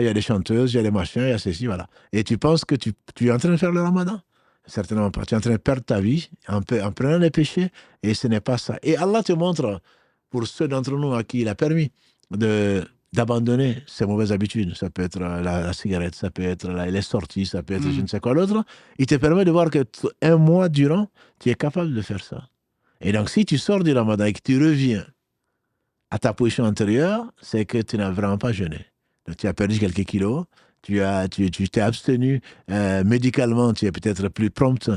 il y a des chanteuses, il y a des machins, il y a ceci, voilà. Et tu penses que tu es en train de faire le Ramadan? Certainement pas. Tu es en train de perdre ta vie en prenant les péchés, et ce n'est pas ça. Et Allah te montre, pour ceux d'entre nous à qui il a permis d'abandonner ces mauvaises habitudes, ça peut être la cigarette, ça peut être les sorties, ça peut être je ne sais quoi l'autre, il te permet de voir que 1 mois durant, tu es capable de faire ça. Et donc si tu sors du Ramadan et que tu reviens à ta position antérieure, c'est que tu n'as vraiment pas jeûné. Donc tu as perdu quelques kilos, tu t'es abstenu médicalement, tu es peut-être plus prompt,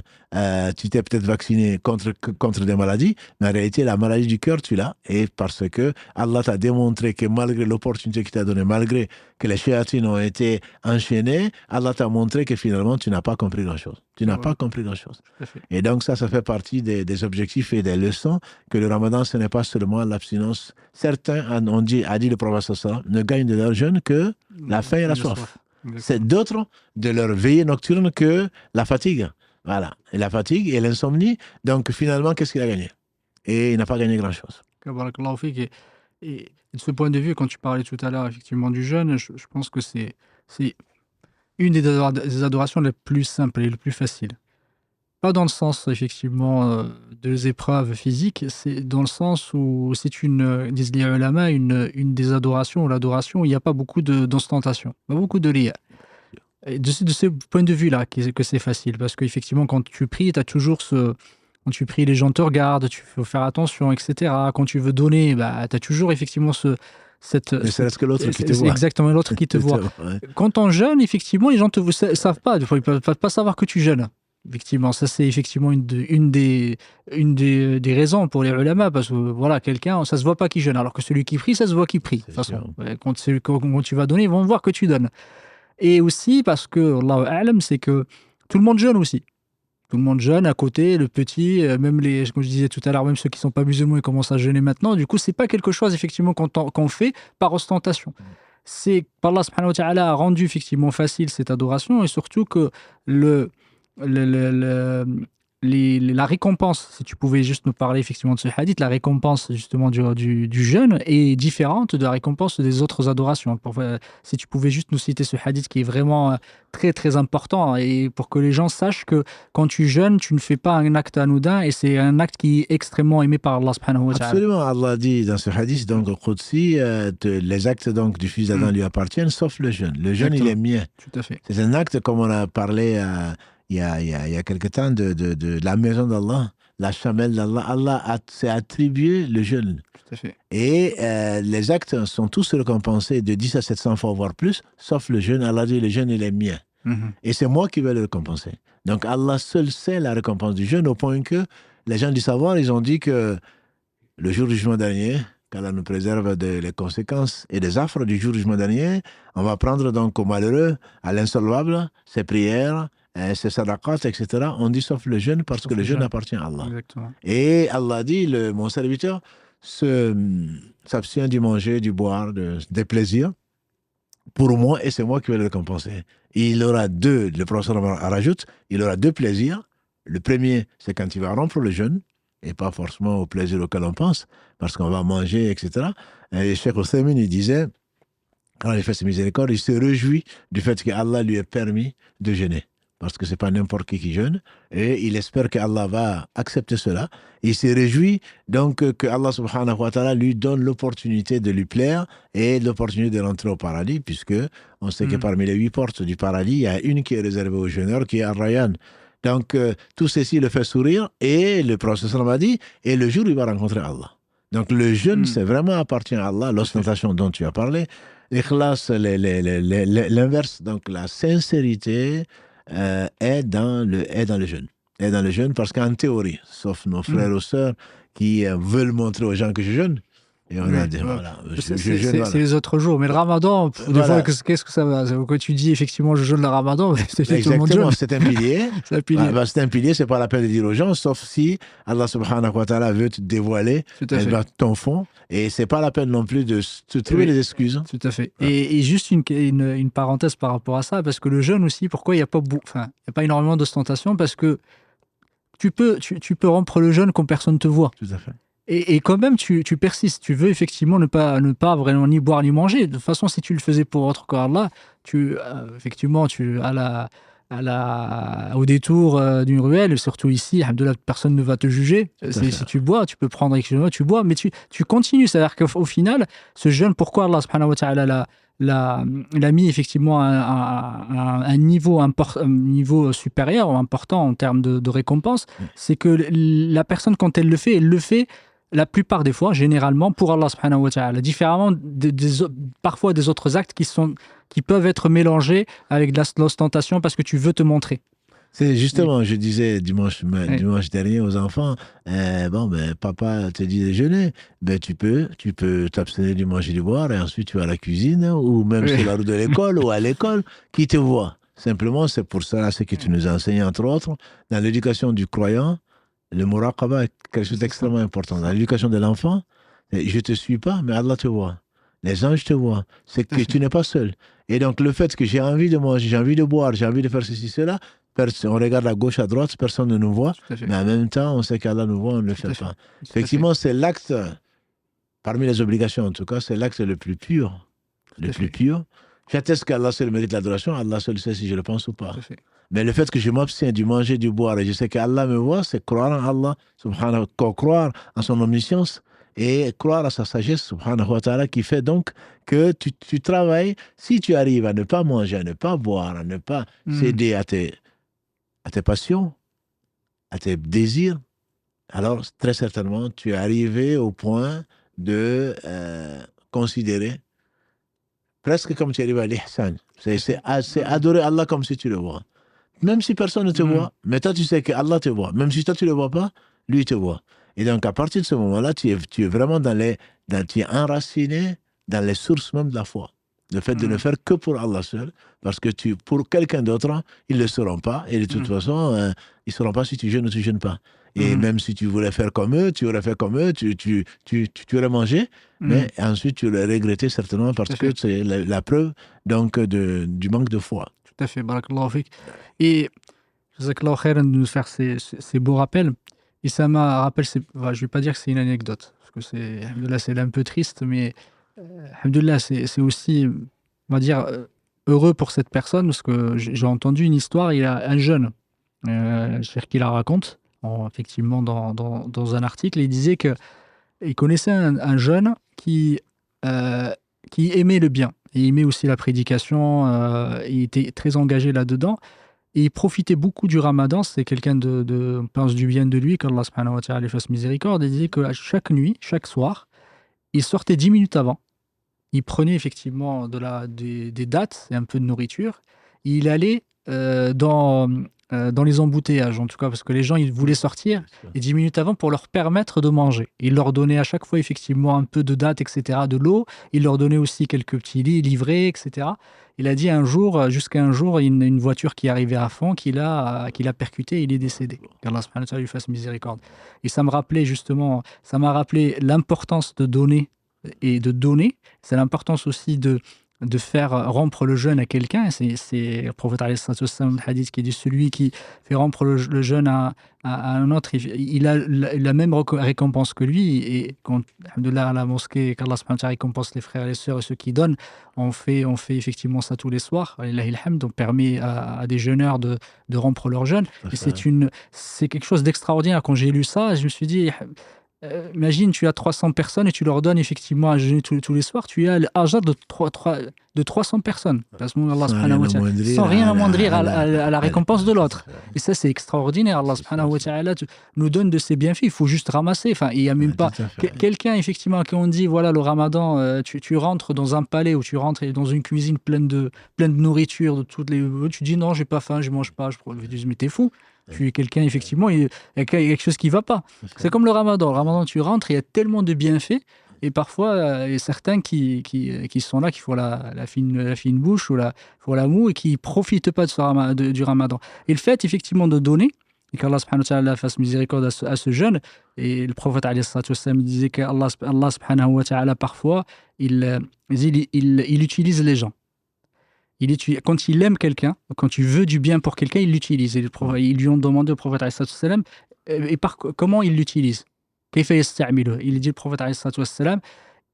tu t'es peut-être vacciné contre des maladies, mais en réalité, la maladie du cœur, tu l'as, et parce que Allah t'a démontré que malgré l'opportunité qu'il t'a donnée, malgré que les shéatines ont été enchaînés, Allah t'a montré que finalement, tu n'as pas compris grand-chose. Tu n'as pas compris grand-chose. Et donc ça fait partie des objectifs et des leçons, que le Ramadan, ce n'est pas seulement l'abstinence. Certains a dit le prophète sallallahu alayhi wa sallam, ne gagnent de leur jeûne que la faim et la soif. C'est d'autres de leur veillée nocturne que la fatigue. Voilà. Et la fatigue et l'insomnie. Donc finalement, qu'est-ce qu'il a gagné? Et il n'a pas gagné grand-chose. Et de ce point de vue, quand tu parlais tout à l'heure effectivement du jeûne, je pense que c'est une des adorations les plus simples et les plus faciles. Pas dans le sens effectivement des épreuves physiques, c'est dans le sens où c'est disent les ulama, une des adorations, ou l'adoration où il n'y a pas beaucoup d'ostentation, pas beaucoup de liens. Et de ce point de vue-là que c'est facile, parce qu'effectivement quand tu pries, tu as toujours quand tu pries, les gens te regardent, tu faut faire attention, etc. Quand tu veux donner, tu as toujours effectivement c'est que l'autre qui te voit. Exactement, l'autre qui te voit. Ouais. Quand on jeûne, effectivement, les gens ne savent pas, ils ne peuvent pas savoir que tu jeûnes. Effectivement, ça c'est effectivement une des raisons pour les ulama, parce que voilà, quelqu'un, ça se voit pas qu'il jeûne, alors que celui qui prie, ça se voit qu'il prie. De toute façon, quand tu vas donner, ils vont voir que tu donnes. Et aussi parce que, Allahu a'lam, c'est que tout le monde jeûne aussi. Tout le monde jeûne à côté, le petit, même les, comme je disais tout à l'heure, même ceux qui ne sont pas musulmans, ils commencent à jeûner maintenant. Du coup, c'est pas quelque chose effectivement qu'on fait par ostentation. C'est qu'Allah subhanahu wa ta'ala a rendu effectivement facile cette adoration et surtout que le, le- le- le- la récompense, si tu pouvais juste nous parler effectivement de ce hadith, la récompense justement du jeûne est différente de la récompense des autres adorations. Si tu pouvais juste nous citer ce hadith qui est vraiment très très important et pour que les gens sachent que quand tu jeûnes, tu ne fais pas un acte anodin et c'est un acte qui est extrêmement aimé par Allah subhanahu wa ta'ala. Absolument, Allah dit dans ce hadith, donc au Qudsi, les actes donc, du fils d'Adam lui appartiennent, sauf le jeûne. Le jeûne, il est mien. Tout à fait. C'est un acte, comme on a parlé il y a quelque temps, de la maison d'Allah, la chamelle d'Allah. Allah s'est attribué le jeûne. Tout à fait. Et les actes sont tous récompensés de 10 à 700 fois, voire plus, sauf le jeûne. Allah dit, le jeûne, il est mien. Et c'est moi qui vais le récompenser. Donc Allah seul sait la récompense du jeûne, au point que les gens du savoir, ils ont dit que le jour du jugement dernier, qu'Allah nous préserve des conséquences et des affres du jour du jugement dernier, on va prendre donc au malheureux, à l'insolvable, ses prières, ses sadaqat, etc. On dit sauf le jeûne parce que le jeûne appartient à Allah. Exactement. Et Allah dit, mon serviteur s'abstient du manger, du boire, des plaisirs pour moi et c'est moi qui vais le récompenser. Il aura le professeur rajoute, il aura deux plaisirs. Le premier, c'est quand il va rompre le jeûne, et pas forcément au plaisir auquel on pense, parce qu'on va manger, etc. Et Cheikh Othaymin, il disait, quand il fait ses miséricordes, il se réjouit du fait qu'Allah lui ait permis de jeûner. Parce que ce n'est pas n'importe qui jeûne, et il espère qu'Allah va accepter cela. Il se réjouit donc que Allah subhanahu wa ta'ala lui donne l'opportunité de lui plaire et l'opportunité de rentrer au paradis, puisque on sait que parmi les 8 portes du paradis, il y a une qui est réservée aux jeûneurs, qui est Ar-Rayyan. Donc, tout ceci le fait sourire, et le prophète m'a dit, et le jour, il va rencontrer Allah. Donc, le jeûne, c'est vraiment appartient à Allah, l'ostentation dont tu as parlé. L'ikhlas, l'inverse, donc la sincérité est dans le jeûne. Est dans le jeûne parce qu'en théorie, sauf nos frères ou sœurs qui veulent montrer aux gens que je jeûne, et on a dit, voilà, je jeûne. C'est les autres jours. Mais le ramadan, des fois, qu'est-ce que ça va? Quand tu dis effectivement je jeûne le ramadan, exactement, c'est un pilier. C'est un pilier. C'est un pilier, c'est pas la peine de dire aux gens, sauf si Allah subhanahu wa ta'ala veut te dévoiler ton fond. Et c'est pas la peine non plus de te trouver des excuses. Tout à fait. Et juste une parenthèse par rapport à ça, parce que le jeûne aussi, pourquoi il n'y a pas énormément d'ostentation? Parce que tu peux rompre le jeûne quand personne ne te voit. Tout à fait. Et quand même, tu persistes. Tu veux effectivement ne pas vraiment ni boire ni manger. De toute façon, si tu le faisais pour autre qu'Allah, effectivement, au détour d'une ruelle, surtout ici, alhamdoulilah, personne ne va te juger. Si tu bois, tu peux prendre excusez-moi, tu bois, mais tu continues. C'est-à-dire qu'au final, ce jeûne, pourquoi Allah subhanahu wa ta'ala l'a mis effectivement à un niveau supérieur ou important en termes de récompense, c'est que la personne, quand elle le fait la plupart des fois, généralement, pour Allah subhanahu wa ta'ala, différemment parfois des autres actes qui peuvent être mélangés avec de l'ostentation parce que tu veux te montrer. C'est justement, je disais dimanche dernier aux enfants, papa te dit de jeûner, tu peux t'abstenir du manger et du boire et ensuite tu vas à la cuisine ou même sur la route de l'école ou à l'école, qui te voit. Simplement, c'est pour ça, ce que tu nous as enseigné, entre autres, dans l'éducation du croyant, le muraqaba est quelque chose d'extrêmement important. Dans l'éducation de l'enfant, je ne te suis pas, mais Allah te voit. Les anges te voient. C'est que tu n'es pas seul. Et donc, le fait que j'ai envie de manger, j'ai envie de boire, j'ai envie de faire ceci, cela, on regarde à gauche, à droite, personne ne nous voit. Mais en même temps, on sait qu'Allah nous voit, on ne le fait pas. Effectivement, c'est l'acte, parmi les obligations en tout cas, c'est l'acte le plus pur. Le plus pur. J'atteste qu'Allah seul mérite l'adoration. Allah seul sait si je le pense ou pas. Mais le fait que je m'abstiens du manger, du boire, et je sais qu'Allah me voit, c'est croire en Allah, subhanahu, croire en son omniscience et croire à sa sagesse, subhanahu wa ta'ala, qui fait donc que tu travailles. Si tu arrives à ne pas manger, à ne pas boire, à ne pas céder à tes passions, à tes désirs, alors très certainement, tu es arrivé au point de considérer presque comme tu arrives à l'ihsan. C'est adorer Allah comme si tu le vois. Même si personne ne te voit, mais toi tu sais que Allah te voit. Même si toi tu ne le vois pas, lui te voit. Et donc à partir de ce moment-là, tu es vraiment tu es enraciné dans les sources même de la foi. Le fait de ne faire que pour Allah seul, parce que pour quelqu'un d'autre, ils ne le sauront pas. Et de toute façon, ils ne sauront pas si tu jeûnes ou tu ne jeûnes pas. Et même si tu voulais faire comme eux, tu aurais fait comme eux, tu aurais mangé, mais ensuite tu aurais regretté certainement parce que c'est la preuve donc, du manque de foi. Tout à fait, barakallahu fik. Et jazakallahu khairan de nous faire ces beaux rappels. Et ça m'a rappelé, je ne vais pas dire que c'est une anecdote, parce que c'est un peu triste, mais alhamdoulilah, c'est aussi, on va dire, heureux pour cette personne, parce que j'ai entendu une histoire, il y a un jeune, cher qui la raconte, effectivement dans un article, il disait qu'il connaissait un jeune qui aimait le bien, et il aimait aussi la prédication, il était très engagé là-dedans, et il profitait beaucoup du ramadan. C'est quelqu'un on pense du bien de lui, qu'Allah subhanahu wa ta'ala lui fasse miséricorde. Il disait que chaque nuit, chaque soir, il sortait 10 minutes avant. Il prenait effectivement des dattes et un peu de nourriture. Il allait dans les embouteillages, en tout cas, parce que les gens ils voulaient sortir, et 10 minutes avant pour leur permettre de manger. Il leur donnait à chaque fois effectivement un peu de dattes, etc., de l'eau. Il leur donnait aussi quelques petits livrets, etc. Il a dit jusqu'à un jour, une voiture qui arrivait à fond, qu'il a percuté, et il est décédé. Qu'Allah subhanahu wa ta'ala lui fasse miséricorde. Et ça m'a rappelé l'importance de donner et de donner. C'est l'importance aussi de faire rompre le jeûne à quelqu'un. C'est le prophète alayhi salatu wassalam, le hadith qui dit celui qui fait rompre le jeûne à un autre, il a la même récompense que lui. Et quand, alhamdoulilah, à la mosquée, qu'Allah subhanahu wa ta'ala récompense les frères et les sœurs et ceux qui donnent, on fait effectivement ça tous les soirs. On permet à des jeûneurs de rompre leur jeûne. Et c'est quelque chose d'extraordinaire. Quand j'ai lu ça, je me suis dit... imagine, tu as 300 personnes et tu leur donnes effectivement à jeûner tous les soirs, tu as l'ajr de 300 personnes. Sans rien amoindrir à la récompense de l'autre. Et ça, c'est extraordinaire. Allah subhanahu wa ta'ala nous donne de ses bienfaits. Il faut juste ramasser. Enfin, il n'y a même pas... Quelqu'un, effectivement, quand on dit, voilà, le ramadan, tu rentres dans un palais ou tu rentres dans une cuisine pleine de nourriture, tu dis, non, j'ai pas faim, je mange pas. Je dis, mais t'es fou. Tu es quelqu'un, effectivement, il y a quelque chose qui ne va pas. C'est comme le ramadan. Le ramadan, tu rentres, il y a tellement de bienfaits. Et parfois, il y a certains qui sont là, qui font la fine bouche ou font la moue et qui ne profitent pas du ramadan. Et le fait, effectivement, de donner, et qu'Allah subhanahu wa ta'ala fasse miséricorde à ce jeune, et le prophète alayhi salatu wassalam disait qu'Allah subhanahu wa ta'ala, parfois, il utilise les gens. Quand il aime quelqu'un, quand il veut du bien pour quelqu'un, il l'utilise. Ils lui ont demandé au prophète alayhi salatu wassalam, et comment il l'utilise. Il dit le prophète alayhi salatu wassalam,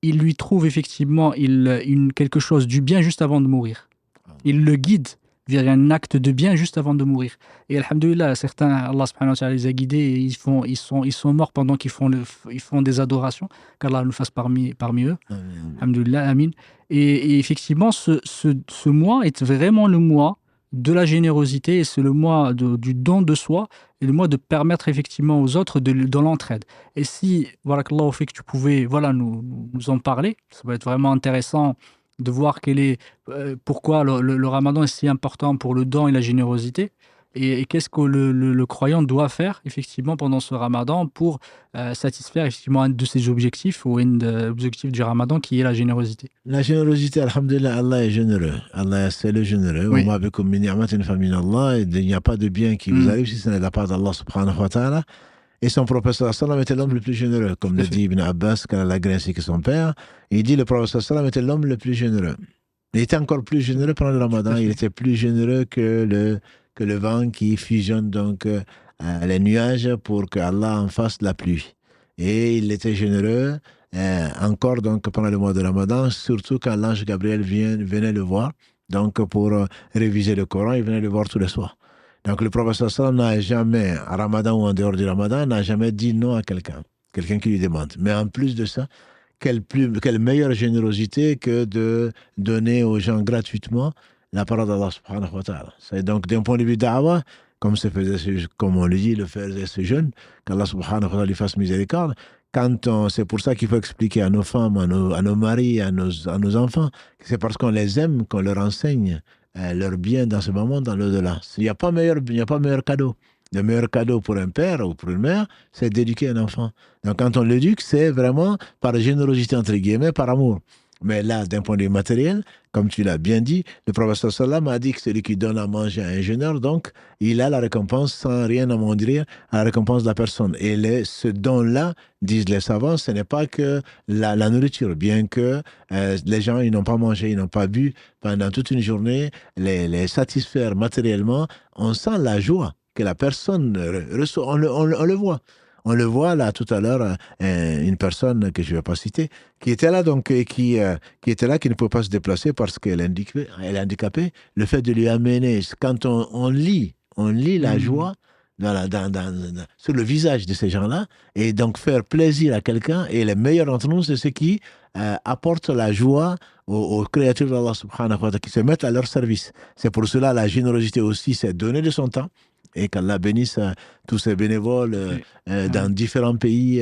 il lui trouve effectivement quelque chose du bien juste avant de mourir. Il le guide vers un acte de bien juste avant de mourir. Et alhamdoulilah, certains, Allah subhanahu wa ta'ala les a guidés et ils sont morts pendant qu'ils font des adorations, qu'Allah nous fasse parmi eux. Alhamdoulilah, amin. Et effectivement, ce mois est vraiment le mois de la générosité, et c'est le mois du don de soi, et le mois de permettre effectivement aux autres de l'entraide. Et si, voilà, qu'Allah fait que tu pouvais nous en parler, ça va être vraiment intéressant de voir pourquoi le ramadan est si important pour le don et la générosité, et qu'est-ce que le croyant doit faire effectivement pendant ce ramadan pour satisfaire effectivement un de ses objectifs, ou un des objectifs du ramadan, qui est la générosité. La générosité, alhamdulillah, Allah est généreux. Allah, c'est le généreux. Oui. Il n'y a pas de bien qui vous arrive si ce n'est de la part d'Allah subhanahu wa ta'ala. Et son prophète sallallahu alayhi wa sallam était l'homme le plus généreux, comme le dit Ibn Abbas, quand il a ainsi que son père. Il dit le prophète sallallahu alayhi wa sallam était l'homme le plus généreux. Il était encore plus généreux pendant le ramadan. Il était plus généreux que le vent qui fusionne donc les nuages pour que Allah en fasse la pluie. Et il était généreux encore donc pendant le mois de ramadan, surtout quand l'ange Gabriel venait le voir, donc pour réviser le Coran, il venait le voir tous les soirs. Donc le prophète sallallahu alayhi wa sallam n'a jamais, à ramadan ou en dehors du ramadan, n'a jamais dit non à quelqu'un qui lui demande. Mais en plus de ça, quelle meilleure générosité que de donner aux gens gratuitement la parole d'Allah subhanahu wa ta'ala. C'est donc d'un point de vue da'wah, comme on le dit, le faisait ce jeune, qu'Allah subhanahu wa ta'ala lui fasse miséricorde. C'est pour ça qu'il faut expliquer à nos femmes, à nos maris, à nos enfants, que c'est parce qu'on les aime qu'on leur enseigne leur bien dans ce moment, dans l'au-delà. Il n'y a pas meilleur cadeau. Le meilleur cadeau pour un père ou pour une mère, c'est d'éduquer un enfant. Donc quand on l'éduque, c'est vraiment par générosité, entre guillemets, par amour. Mais là, d'un point de vue matériel, comme tu l'as bien dit, le prophète sallam a dit que celui qui donne à manger à un jeûneur, donc, il a la récompense sans rien amoindrir à la récompense de la personne. Et ce don-là, disent les savants, ce n'est pas que la nourriture, bien que les gens, ils n'ont pas mangé, ils n'ont pas bu pendant toute une journée, les satisfaire matériellement, on sent la joie que la personne reçoit, on le voit. On le voit là tout à l'heure, une personne que je ne vais pas citer, qui était là donc qui était là, qui ne pouvait pas se déplacer parce qu'elle est handicapée. Le fait de lui amener, quand on lit la joie sur le visage de ces gens-là, et donc faire plaisir à quelqu'un. Et les meilleurs d'entre nous, c'est ceux qui apportent la joie aux créatures d'Allah subhanahu wa ta'ala, qui se mettent à leur service. C'est pour cela la générosité aussi, c'est donner de son temps. Et qu'Allah bénisse tous ces bénévoles dans différents pays,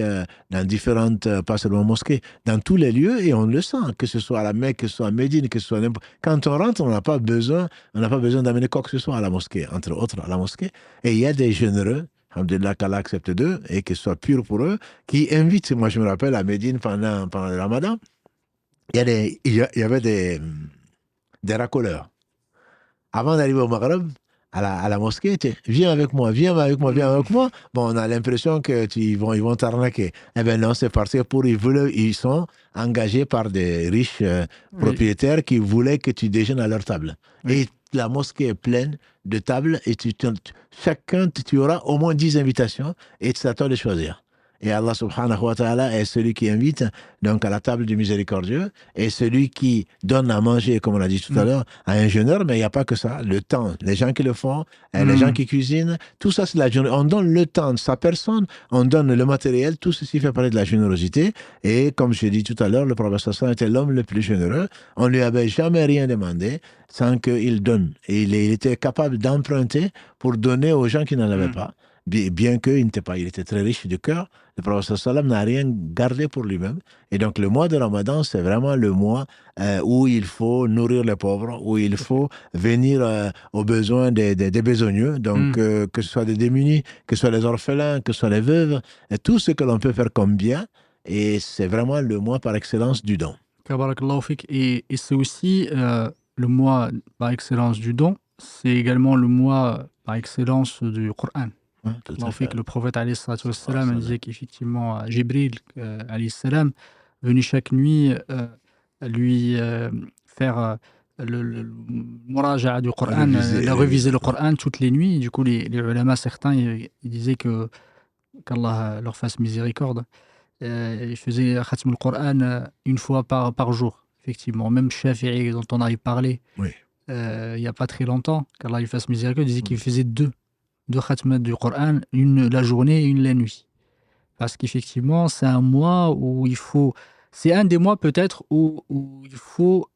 dans différentes, pas seulement mosquées, dans tous les lieux, et on le sent, que ce soit à la Mecque, que ce soit à Médine, que ce soit n'importe. Quand on rentre, on n'a pas besoin d'amener quoi que ce soit à la mosquée, entre autres à la mosquée. Et il y a des généreux, alhamdoulilah, qu'Allah accepte d'eux, et que ce soit pur pour eux, qui invitent. Moi, je me rappelle à Médine pendant le Ramadan, il y avait des racoleurs. Avant d'arriver au Maghreb, à la mosquée, viens avec moi. Bon, on a l'impression qu'ils vont t'arnaquer. Eh bien non, c'est parce que ils sont engagés par des riches propriétaires qui voulaient que tu déjeunes à leur table. Oui. Et la mosquée est pleine de tables et chacun, tu auras au moins 10 invitations et c'est à toi de choisir. Et Allah subhanahu wa ta'ala est celui qui invite donc à la table du miséricordieux et celui qui donne à manger, comme on l'a dit tout à l'heure, à un jeûneur. Mais il n'y a pas que ça. Le temps, les gens qui le font, les gens qui cuisinent, tout ça c'est la journée. On donne le temps de sa personne, on donne le matériel, tout ceci fait partie de la générosité. Et comme je l'ai dit tout à l'heure, le prophète sallallahu était l'homme le plus généreux. On ne lui avait jamais rien demandé sans qu'il donne. Et il était capable d'emprunter pour donner aux gens qui n'en avaient pas. Bien qu'il n'était pas, il était très riche de cœur, le prophète sallam n'a rien gardé pour lui-même. Et donc le mois de Ramadan, c'est vraiment le mois où il faut nourrir les pauvres, où il faut venir aux besoins des besogneux, donc que ce soit des démunis, que ce soit les orphelins, que ce soit les veuves, et tout ce que l'on peut faire comme bien. Et c'est vraiment le mois par excellence du don. Kabarakallahu fik. Et c'est aussi le mois par excellence du don, c'est également le mois par excellence du Coran. Que le prophète disait qu'effectivement Jibril venait chaque nuit lui faire le muraja'a du Coran, réviser le Coran toutes les nuits. Du coup, les ulama, certains, ils disaient qu'Allah leur fasse miséricorde. Ils faisaient khatm le Coran une fois par jour, effectivement. Même Shafi'i, dont on a parlé il n'y a pas très longtemps, qu'Allah lui fasse miséricorde, disait qu'il faisait deux khatmat du Coran, une la journée et une la nuit. Parce qu'effectivement, c'est un mois où c'est un des mois peut-être où il faut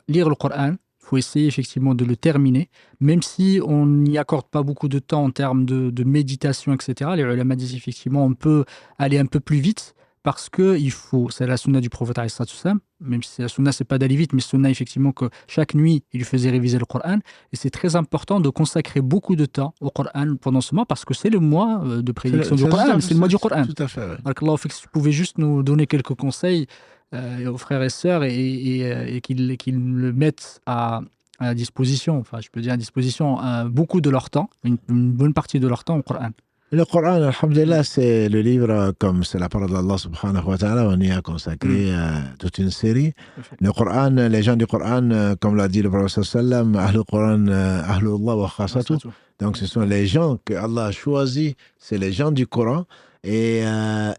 lire le Coran. Il faut essayer effectivement de le terminer, même si on n'y accorde pas beaucoup de temps en termes de méditation, etc. Les ulama disent effectivement on peut aller un peu plus vite, parce que c'est la sunna du prophète, même si la sunna c'est pas d'aller vite, mais sunna effectivement que chaque nuit il lui faisait réviser le Coran, et c'est très important de consacrer beaucoup de temps au Coran pendant ce mois, parce que c'est le mois de prédiction du Coran, c'est le mois du Coran. Tout à fait. Alors, si tu pouvais juste nous donner quelques conseils aux frères et sœurs et qu'ils le mettent à disposition, enfin je peux dire à disposition beaucoup de leur temps, une bonne partie de leur temps au Coran. Le Coran, alhamdulillah, c'est le livre, comme c'est la parole d'Allah subhanahu wa ta'ala, on y a consacré toute une série. Le Coran, les gens du Coran, comme l'a dit le prophète sallam, Ahlul Coran, Ahlullah wa khasatu. Donc ce sont les gens que Allah a choisis, c'est les gens du Coran. Et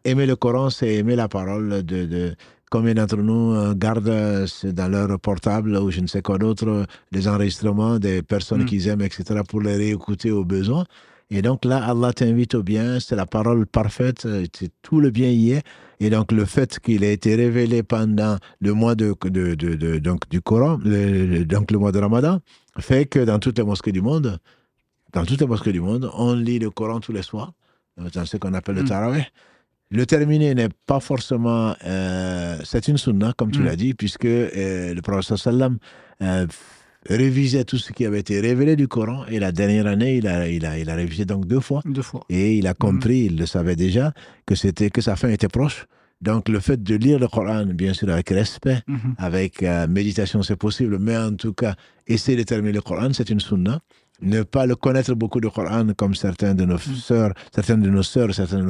aimer le Coran, c'est aimer la parole de combien d'entre nous gardent dans leur portable ou je ne sais quoi d'autre, des enregistrements des personnes qu'ils aiment, etc., pour les réécouter au besoin. Et donc là, Allah t'invite au bien, c'est la parole parfaite, tout le bien y est. Et donc le fait qu'il ait été révélé pendant le mois donc, du Coran, donc le mois de Ramadan, fait que dans toutes les mosquées du monde, on lit le Coran tous les soirs, dans ce qu'on appelle le Tarawih. Le terminer n'est pas forcément... c'est une sunna, comme tu l'as dit, puisque le prophète sallam révisait tout ce qui avait été révélé du Coran, et la dernière année, il a révisé donc deux fois. Et il a compris, il le savait déjà, que sa fin était proche, Donc, le fait de lire le Coran, bien sûr, avec respect, Mhm. avec méditation, c'est possible, mais en tout cas, essayer de terminer le Coran, c'est une sunna. Ne pas le connaître beaucoup de Coran, comme certains de nos sœurs, certains de nos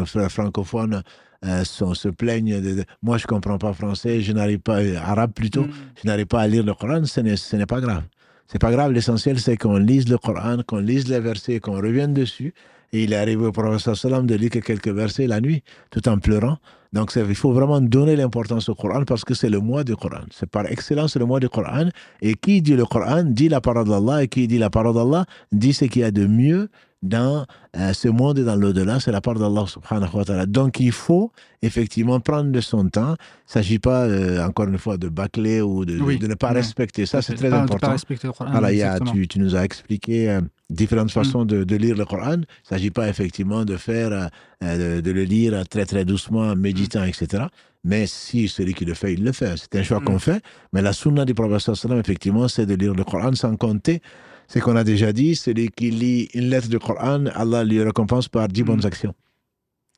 frères francophones se plaignent moi, je ne comprends pas français, je n'arrive pas, arabe plutôt, Mhm. je n'arrive pas à lire le Coran, ce n'est pas grave. C'est pas grave, l'essentiel, c'est qu'on lise le Coran, qu'on lise les versets, qu'on revienne dessus. Et il est arrivé au prophète sallam de lire que quelques versets la nuit, tout en pleurant. Donc, il faut vraiment donner l'importance au Coran parce que c'est le mois du Coran. C'est par excellence le mois du Coran. Et qui dit le Coran dit la parole d'Allah. Et qui dit la parole d'Allah dit ce qu'il y a de mieux dans ce monde et dans l'au-delà. C'est la parole d'Allah subhanahu wa ta'ala. Donc, il faut effectivement prendre de son temps. Il ne s'agit pas, encore une fois, de bâcler ou de ne pas respecter. Ça, c'est très important. De pas respecter le Coran. Voilà, tu nous as expliqué différentes façons de lire le Coran. Il ne s'agit pas effectivement de faire, de le lire très très doucement, en méditant, etc. Mais si celui qui le fait, il le fait. C'est un choix qu'on fait. Mais la sunna du prophète sallam, effectivement, c'est de lire le Coran sans compter ce qu'on a déjà dit. Celui qui lit une lettre du Coran, Allah lui récompense par 10 bonnes actions.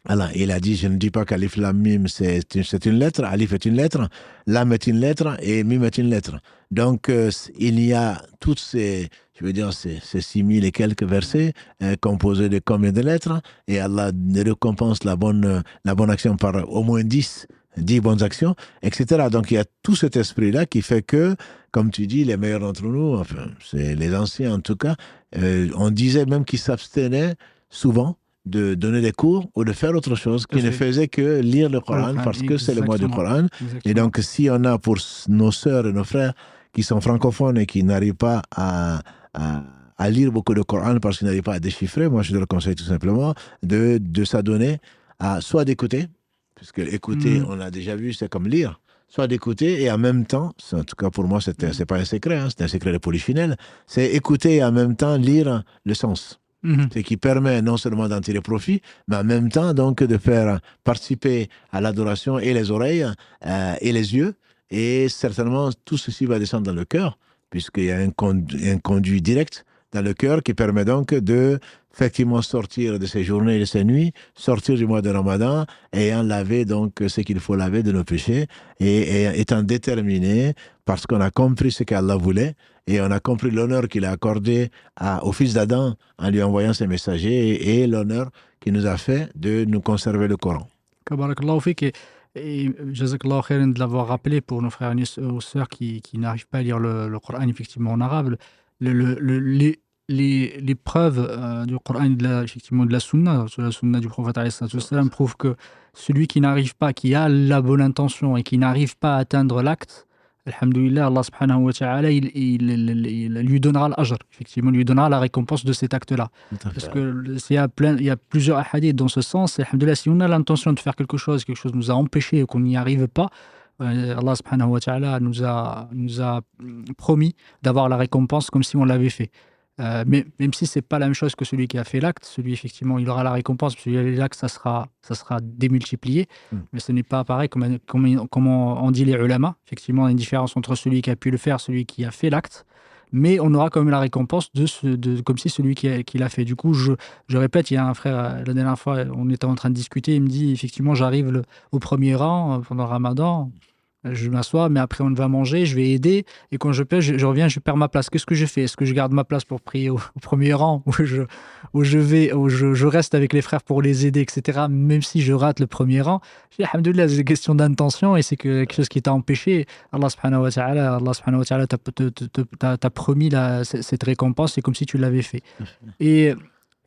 Alors, il a dit, je ne dis pas qu'Alif Lam Mim c'est une lettre, Alif est une lettre, Lam est une lettre et Mim est une lettre. Donc, il y a toutes ces 6000 et quelques versets composés de combien de lettres, et Allah récompense la bonne action par au moins 10 bonnes actions, etc. Donc, il y a tout cet esprit-là qui fait que, comme tu dis, les meilleurs d'entre nous, enfin, c'est les anciens en tout cas, on disait même qu'ils s'abstenaient souvent de donner des cours ou de faire autre chose qui ne faisait que lire le Coran parce que c'est le mois du Coran. Et donc, si on a pour nos sœurs et nos frères qui sont francophones et qui n'arrivent pas à lire beaucoup de Coran parce qu'ils n'arrivent pas à déchiffrer, moi je leur conseille tout simplement de s'adonner à soit d'écouter, puisque écouter, on a déjà vu, c'est comme lire, soit d'écouter et en même temps, en tout cas pour moi, c'est pas un secret, c'est un secret de polichinelle, c'est écouter et en même temps lire le sens. Ce qui permet non seulement d'en tirer profit, mais en même temps donc de faire participer à l'adoration et les oreilles et les yeux. Et certainement, tout ceci va descendre dans le cœur, puisqu'il y a un conduit direct dans le cœur qui permet donc de effectivement sortir de ces journées et de ces nuits, sortir du mois de Ramadan, ayant lavé donc ce qu'il faut laver de nos péchés, et étant déterminé, parce qu'on a compris ce qu'Allah voulait, et on a compris l'honneur qu'il a accordé au fils d'Adam en lui envoyant ses messagers, et l'honneur qu'il nous a fait de nous conserver le Coran. Barakallahu fik, et jazakallahu khairan de l'avoir rappelé pour nos frères et nos sœurs qui n'arrivent pas à lire le Coran effectivement en arabe. Les preuves du Coran et effectivement de la sunna du prophète alayhi salatu wassalam prouvent que celui qui n'arrive pas, qui a la bonne intention et qui n'arrive pas à atteindre l'acte, alhamdoulilah, Allah subhanahu wa ta'ala, il lui donnera l'ajr, effectivement, lui donnera la récompense de cet acte-là. Parce que il y a plusieurs hadiths dans ce sens, et alhamdoulilah, si on a l'intention de faire quelque chose nous a empêché et qu'on n'y arrive pas, Allah subhanahu wa ta'ala nous a promis d'avoir la récompense comme si on l'avait fait. Mais même si c'est pas la même chose que celui qui a fait l'acte, celui effectivement il aura la récompense, parce que l'acte ça sera démultiplié, mais ce n'est pas pareil comme on dit les ulama. Effectivement, il y a une différence entre celui qui a pu le faire, celui qui a fait l'acte, mais on aura quand même la récompense comme si celui qui l'a fait. Du coup, je répète, il y a un frère, la dernière fois, on était en train de discuter, il me dit effectivement j'arrive au premier rang pendant le Ramadan. Je m'assois, mais après on va manger, je vais aider, et quand je pêche, je reviens, je perds ma place. Qu'est-ce que je fais? Est-ce que je garde ma place pour prier au premier rang, où je reste avec les frères pour les aider, etc., même si je rate le premier rang? Je dis, alhamdoulilah, c'est une question d'intention, et c'est quelque chose qui t'a empêché. Allah subhanahu wa ta'ala t'a promis cette récompense, c'est comme si tu l'avais fait. Et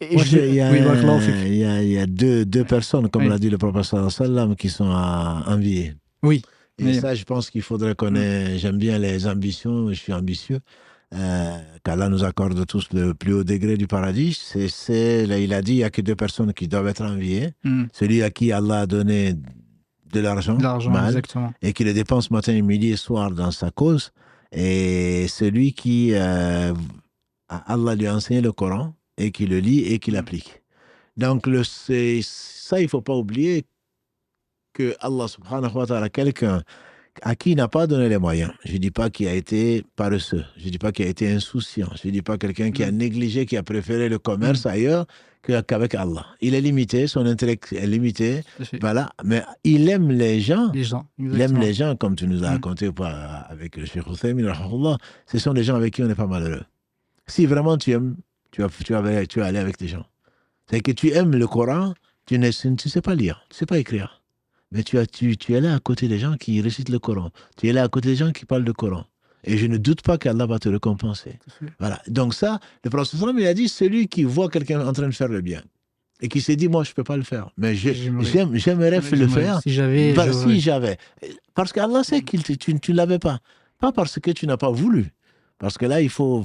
il y a deux personnes, comme l'a dit le prophète sallallahu alayhi wa sallam, qui sont à envier. Oui. Et ça, je pense qu'il faudrait connaître. J'aime bien les ambitions, je suis ambitieux, qu'Allah nous accorde tous le plus haut degré du paradis. Il a dit, il n'y a que deux personnes qui doivent être enviées. Celui à qui Allah a donné de l'argent, mal, et qui le dépense matin, midi et soir dans sa cause, et celui qui Allah lui a enseigné le Coran, et qui le lit et qui l'applique. Donc, ça, il ne faut pas oublier que Allah subhanahu wa ta'ala, quelqu'un à qui il n'a pas donné les moyens, je ne dis pas qu'il a été paresseux, je ne dis pas qu'il a été insouciant, je ne dis pas quelqu'un qui a négligé, qui a préféré le commerce ailleurs, qu'avec Allah. Il est limité, son intellect est limité, Tout à fait. voilà, mais il aime les gens. Les gens, Il aime exactement. les gens, comme tu nous as raconté avec le Cheikh Ousseini, ce sont des gens avec qui on n'est pas malheureux. Si vraiment tu aimes, tu vas aller avec des gens. C'est que tu aimes le Coran, tu ne sais pas lire, tu ne sais pas écrire. Mais tu es là à côté des gens qui récitent le Coran. Tu es là à côté des gens qui parlent le Coran. Et je ne doute pas qu'Allah va te récompenser. Voilà. Donc ça, le prophète il a dit, celui qui voit quelqu'un en train de faire le bien et qui s'est dit, moi, je ne peux pas le faire, mais j'aimerais le faire. Si j'avais. Si j'avais. Parce qu'Allah sait que tu ne l'avais pas. Pas parce que tu n'as pas voulu. Parce que là, il faut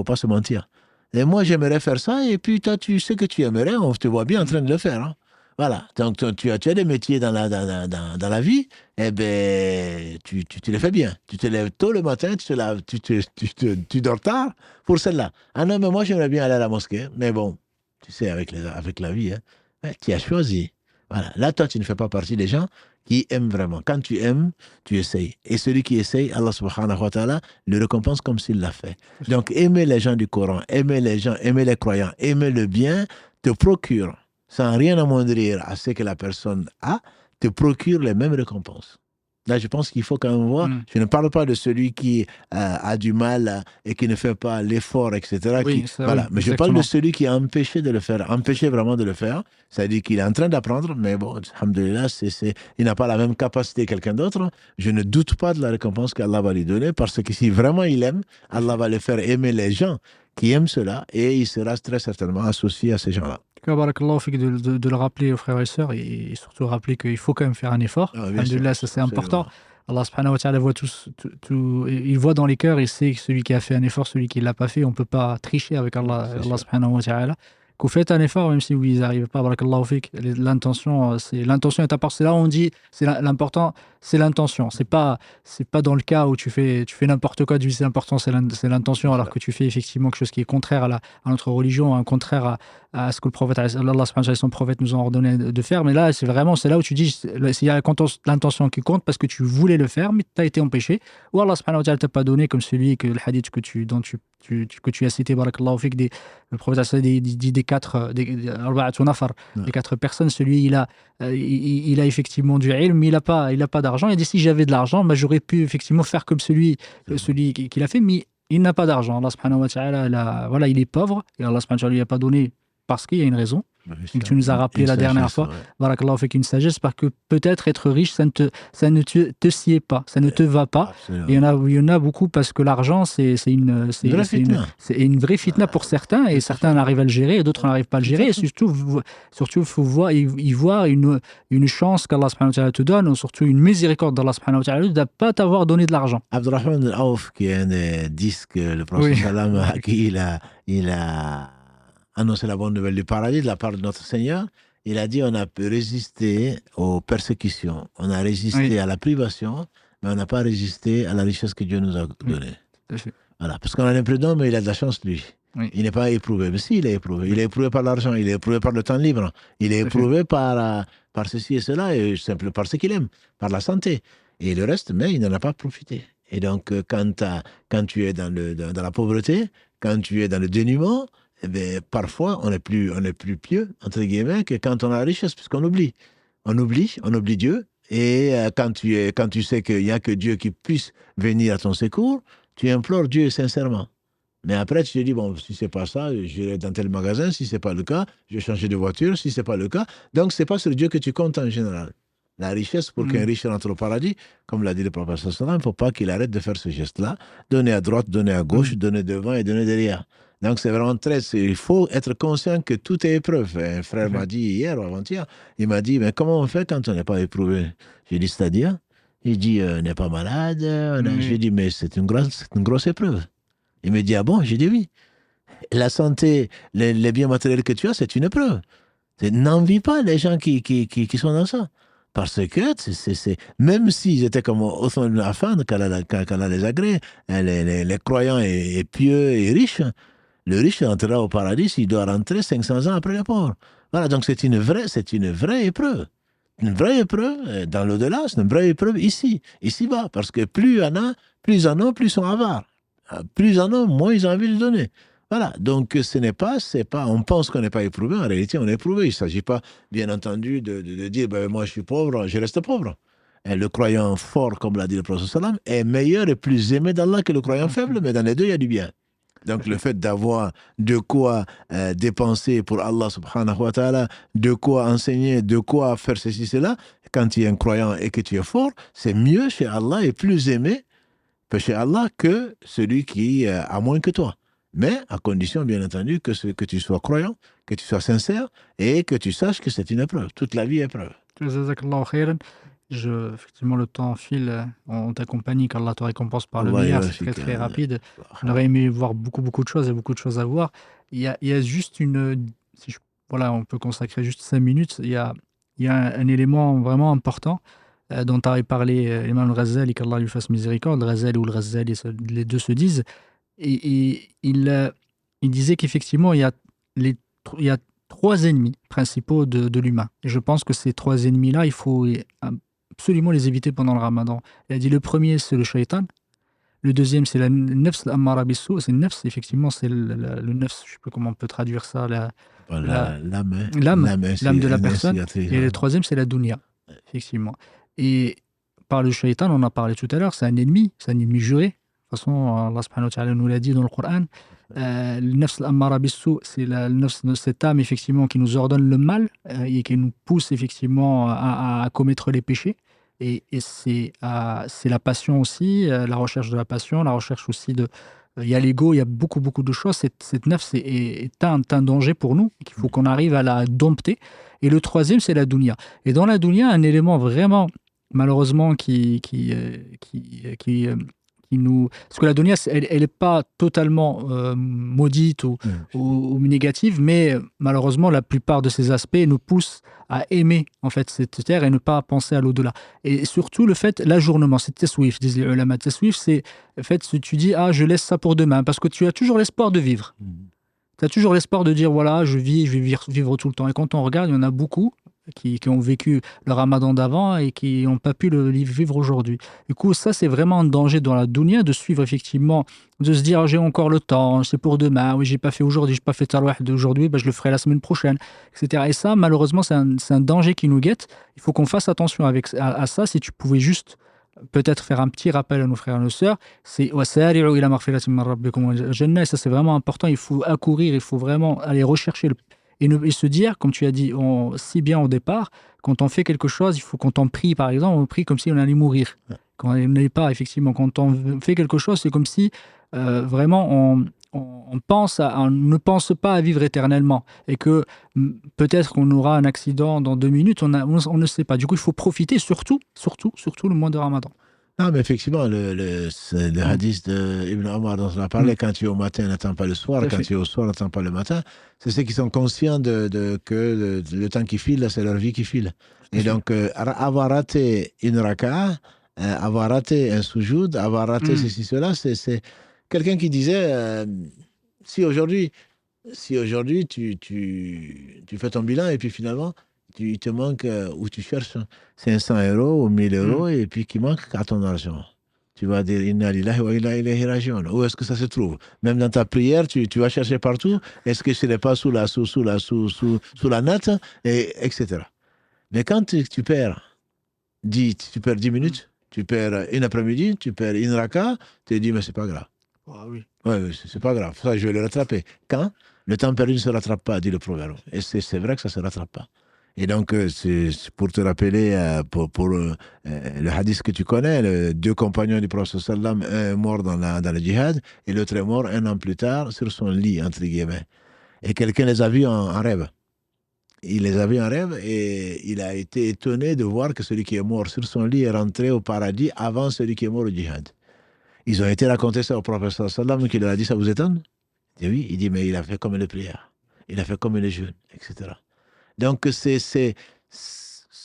pas se mentir. Et moi, j'aimerais faire ça, et puis toi, tu sais que tu aimerais, on te voit bien en train de le faire. Hein. Voilà. Donc, tu as des métiers dans la vie, eh ben, tu les fais bien. Tu te lèves tôt le matin, tu dors tard pour celle-là. Ah non, mais moi, j'aimerais bien aller à la mosquée. Mais bon, tu sais, avec la vie, hein, tu as choisi. Voilà. Là, toi, tu ne fais pas partie des gens qui aiment vraiment. Quand tu aimes, tu essayes. Et celui qui essaye, Allah subhanahu wa ta'ala le récompense comme s'il l'a fait. Donc, aimer les gens du Coran, aimer les gens, aimer les croyants, aimer le bien, te procure, sans rien amoindrir à ce que la personne a, te procure les mêmes récompenses. Là, je pense qu'il faut quand même voir. Je ne parle pas de celui qui a du mal et qui ne fait pas l'effort, etc. Oui, voilà. Oui, mais je parle de celui qui est empêché de le faire, empêché vraiment de le faire. C'est-à-dire qu'il est en train d'apprendre, mais bon, alhamdoulilah, il n'a pas la même capacité que quelqu'un d'autre. Je ne doute pas de la récompense qu'Allah va lui donner, parce que si vraiment il aime, Allah va le faire aimer les gens qui aiment cela, et il sera très certainement associé à ces gens-là. Barakallahu fik de le rappeler aux frères et sœurs, et surtout rappeler qu'il faut quand même faire un effort. Alhamdulillah, ça c'est important. Allah subhanahu wa ta'ala voit il voit dans les cœurs, il sait que celui qui a fait un effort, celui qui ne l'a pas fait, on ne peut pas tricher avec Allah subhanahu wa ta'ala. Que vous faites un effort, même si vous n'y arrivez pas, barakallahu fik, l'intention est importante. C'est là où on dit, l'important, c'est l'intention. C'est pas dans le cas où tu fais n'importe quoi, c'est l'important, c'est l'intention, alors que tu fais effectivement quelque chose qui est contraire à notre religion, contraire à ce que le prophète, Allah subhanahu wa ta'ala, son prophète nous ont ordonné de faire. Mais là, c'est là où tu dis, il y a l'intention qui compte, parce que tu voulais le faire, mais tu as été empêché. Ou Allah subhanahu wa ta'ala t'a pas donné, comme le hadith que tu as cité, barakallahu fik, le prophète dit des quatre personnes. Celui, il a effectivement du ilm, mais il a pas d'argent. Il a dit, si j'avais de l'argent, j'aurais pu effectivement faire comme celui qui l'a fait, mais il n'a pas d'argent. Allah subhanahu wa ta'ala, il est pauvre, et Allah subhanahu wa ta'ala lui a pas donné parce qu'il y a une raison. Et que tu nous as rappelé la dernière fois, barakallahu fik, une sagesse, parce que peut-être être riche, ça ne te sied pas, ça ne te va pas. Et il y en a beaucoup, parce que l'argent, c'est une vraie fitna pour certains, et certains arrivent à le gérer, et d'autres n'arrivent pas à le gérer. Et surtout, il faut y voir une chance qu'Allah subhanahu wa ta'ala te donne, ou surtout une miséricorde d'Allah subhanahu wa ta'ala de ne pas t'avoir donné de l'argent. Abdurrahman al-Awf, qui est un des disques, le prophète sallam, qui il a annoncer la bonne nouvelle du paradis de la part de notre Seigneur, il a dit, on a pu résister aux persécutions, on a résisté à la privation, mais on n'a pas résisté à la richesse que Dieu nous a donnée. Voilà, parce qu'on a l'impression, mais il a de la chance, lui. Il n'est pas éprouvé. Mais si, il est éprouvé. Il est éprouvé par l'argent, il est éprouvé par le temps libre, il est éprouvé par ceci et cela, et simplement par ce qu'il aime, par la santé. Et le reste, mais il n'en a pas profité. Et donc, quand tu es dans la pauvreté, quand tu es dans le dénuement, eh bien, parfois, on est plus pieux, entre guillemets, que quand on a la richesse, puisqu'on oublie. On oublie Dieu. Et quand tu sais qu'il n'y a que Dieu qui puisse venir à ton secours, tu implores Dieu sincèrement. Mais après, tu te dis, bon, si c'est pas ça, j'irai dans tel magasin. Si c'est pas le cas, je vais changer de voiture. Si c'est pas le cas, donc c'est pas sur Dieu que tu comptes en général. La richesse, pour qu'un riche rentre au paradis, comme l'a dit le prophète sallallahu alayhi wa sallam, il ne faut pas qu'il arrête de faire ce geste-là. Donner à droite, donner à gauche, donner devant et donner derrière. Donc c'est vraiment il faut être conscient que tout est épreuve. Un frère m'a dit hier ou avant-hier, il m'a dit, mais comment on fait quand on n'est pas éprouvé? J'ai dit, c'est-à-dire? Il dit, on n'est pas malade. J'ai dit, mais c'est une grosse épreuve. Il me dit, ah bon? J'ai dit oui. La santé, les biens matériels que tu as, c'est une épreuve. N'envie pas les gens qui sont dans ça. Parce que même s'ils étaient comme Othman ibn Affan, qu'Allah les agrée, les croyants et pieux et riches, le riche entrera au paradis s'il doit rentrer 500 ans après les pauvres. Voilà, donc c'est une vraie épreuve. Une vraie épreuve dans l'au-delà, c'est une vraie épreuve ici-bas. Parce que plus il y en a, plus ils sont avares. Plus ils en ont, moins ils ont envie de donner. Voilà, donc c'est pas, on pense qu'on n'est pas éprouvé, en réalité on est éprouvé. Il ne s'agit pas, bien entendu, de dire, ben, moi je suis pauvre, je reste pauvre. Et le croyant fort, comme l'a dit le prophète sallam, est meilleur et plus aimé d'Allah que le croyant faible, mais dans les deux, il y a du bien. Donc le fait d'avoir de quoi dépenser pour Allah subhanahu wa ta'ala, de quoi enseigner, de quoi faire ceci, cela, quand tu es un croyant et que tu es fort, c'est mieux chez Allah et plus aimé chez Allah que celui qui a moins que toi. Mais à condition, bien entendu, que tu sois croyant, que tu sois sincère et que tu saches que c'est une épreuve. Toute la vie est épreuve. Jazakallahu khairan. Effectivement, le temps file, on t'accompagne, qu'Allah te récompense par le Allah meilleur, c'est très très rapide. On aurait aimé voir beaucoup de choses, il y a beaucoup de choses à voir. Il y a juste voilà, on peut consacrer juste 5 minutes, il y a un élément vraiment important dont avait parlé l'imam al-Ghazali, qu'Allah lui fasse miséricorde, le Ghazali ou le Ghazali, les deux se disent, et il disait qu'effectivement, il y a 3 ennemis principaux de l'humain. Et je pense que ces 3 ennemis-là, il faut absolument les éviter pendant le ramadan. Il a dit le premier, c'est le shaitan. Le deuxième, c'est la nafs al-ammara bis-sou. C'est le nafs, effectivement, c'est le nafs, je ne sais pas comment on peut traduire ça, l'âme de la personne. Et le troisième, c'est la dunya, effectivement. Et par le shaitan, on en a parlé tout à l'heure, c'est un ennemi juré. De toute façon, Allah subhanahu wa ta'ala nous l'a dit dans le Coran. Le nafs al-ammara bis-sou, c'est cette âme, effectivement, qui nous ordonne le mal et qui nous pousse, effectivement, à commettre les péchés. Et c'est la passion aussi, la recherche de la passion, la recherche aussi de... Il y a l'ego, il y a beaucoup de choses. Cette nafs est un danger pour nous, qu'il faut qu'on arrive à la dompter. Et le troisième, c'est la dunya. Et dans la dunya, un élément vraiment, malheureusement, qui nous... Parce que la dunya, elle n'est pas totalement maudite ou négative, mais malheureusement, la plupart de ces aspects nous poussent à aimer en fait cette terre et ne pas penser à l'au-delà. Et surtout, le fait, l'ajournement, c'est taswif, disent les ulama. Taswif, c'est le fait que tu dis, je laisse ça pour demain, parce que tu as toujours l'espoir de vivre. Tu as toujours l'espoir de dire, voilà, je vais vivre tout le temps. Et quand on regarde, il y en a beaucoup qui ont vécu le ramadan d'avant et qui n'ont pas pu le vivre aujourd'hui. Du coup, ça, c'est vraiment un danger dans la dunya de suivre effectivement, de se dire, j'ai encore le temps, c'est pour demain, oui, j'ai pas fait aujourd'hui, j'ai pas fait tarawih d'aujourd'hui, je le ferai la semaine prochaine, etc. Et ça, malheureusement, c'est un danger qui nous guette. Il faut qu'on fasse attention à ça. Si tu pouvais juste peut-être faire un petit rappel à nos frères et nos sœurs, c'est wasari'u ila maghfiratin min rabbikum wa jannah. Et ça, c'est vraiment important. Il faut accourir, il faut vraiment aller rechercher et se dire, comme tu as dit si bien au départ, quand on fait quelque chose, quand on prie, par exemple, on prie comme si on allait mourir. Quand on n'allait pas, effectivement, quand on fait quelque chose, c'est comme si vraiment on ne pense pas à vivre éternellement et que peut-être qu'on aura un accident dans 2 minutes, on ne sait pas. Du coup, il faut profiter, surtout le mois de Ramadan. Non, mais effectivement, le hadith d'Ibn Omar dont on a parlé, quand tu es au matin, n'attends pas le soir, quand tu es au soir, n'attends pas le matin, c'est ceux qui sont conscients que le temps qui file, c'est leur vie qui file. Et donc, avoir raté une raka'a, avoir raté un soujoud, avoir raté ceci, cela, c'est quelqu'un qui disait, si aujourd'hui tu fais ton bilan et puis finalement, il te manque, ou tu cherches 500 € ou 1000 € et puis qui manque à ton argent. Tu vas dire Inna lillahi wa inna ilayhi raji'un. Où est-ce que ça se trouve? Même dans ta prière, tu vas chercher partout. Est-ce que ce n'est pas sous la natte, etc. Mais quand tu perds 10 minutes, tu perds une après-midi, tu perds une raka, tu te dis mais c'est pas grave. Oui. Oui, c'est pas grave. Ça, je vais le rattraper. Quand le temps perdu ne se rattrape pas, dit le proverbe. Et c'est vrai que ça ne se rattrape pas. Et donc, c'est pour te rappeler, pour le hadith que tu connais, les 2 compagnons du prophète sallam, un est mort dans le djihad, et l'autre est mort 1 an plus tard sur son lit, entre guillemets. Et quelqu'un les a vus en rêve. Il les a vus en rêve et il a été étonné de voir que celui qui est mort sur son lit est rentré au paradis avant celui qui est mort au djihad. Ils ont été raconter ça au prophète sallam, qui leur a dit, ça vous étonne? Il dit oui. Il dit, mais il a fait comme les prières, il a fait comme les jeûnes, etc. Donc, c'est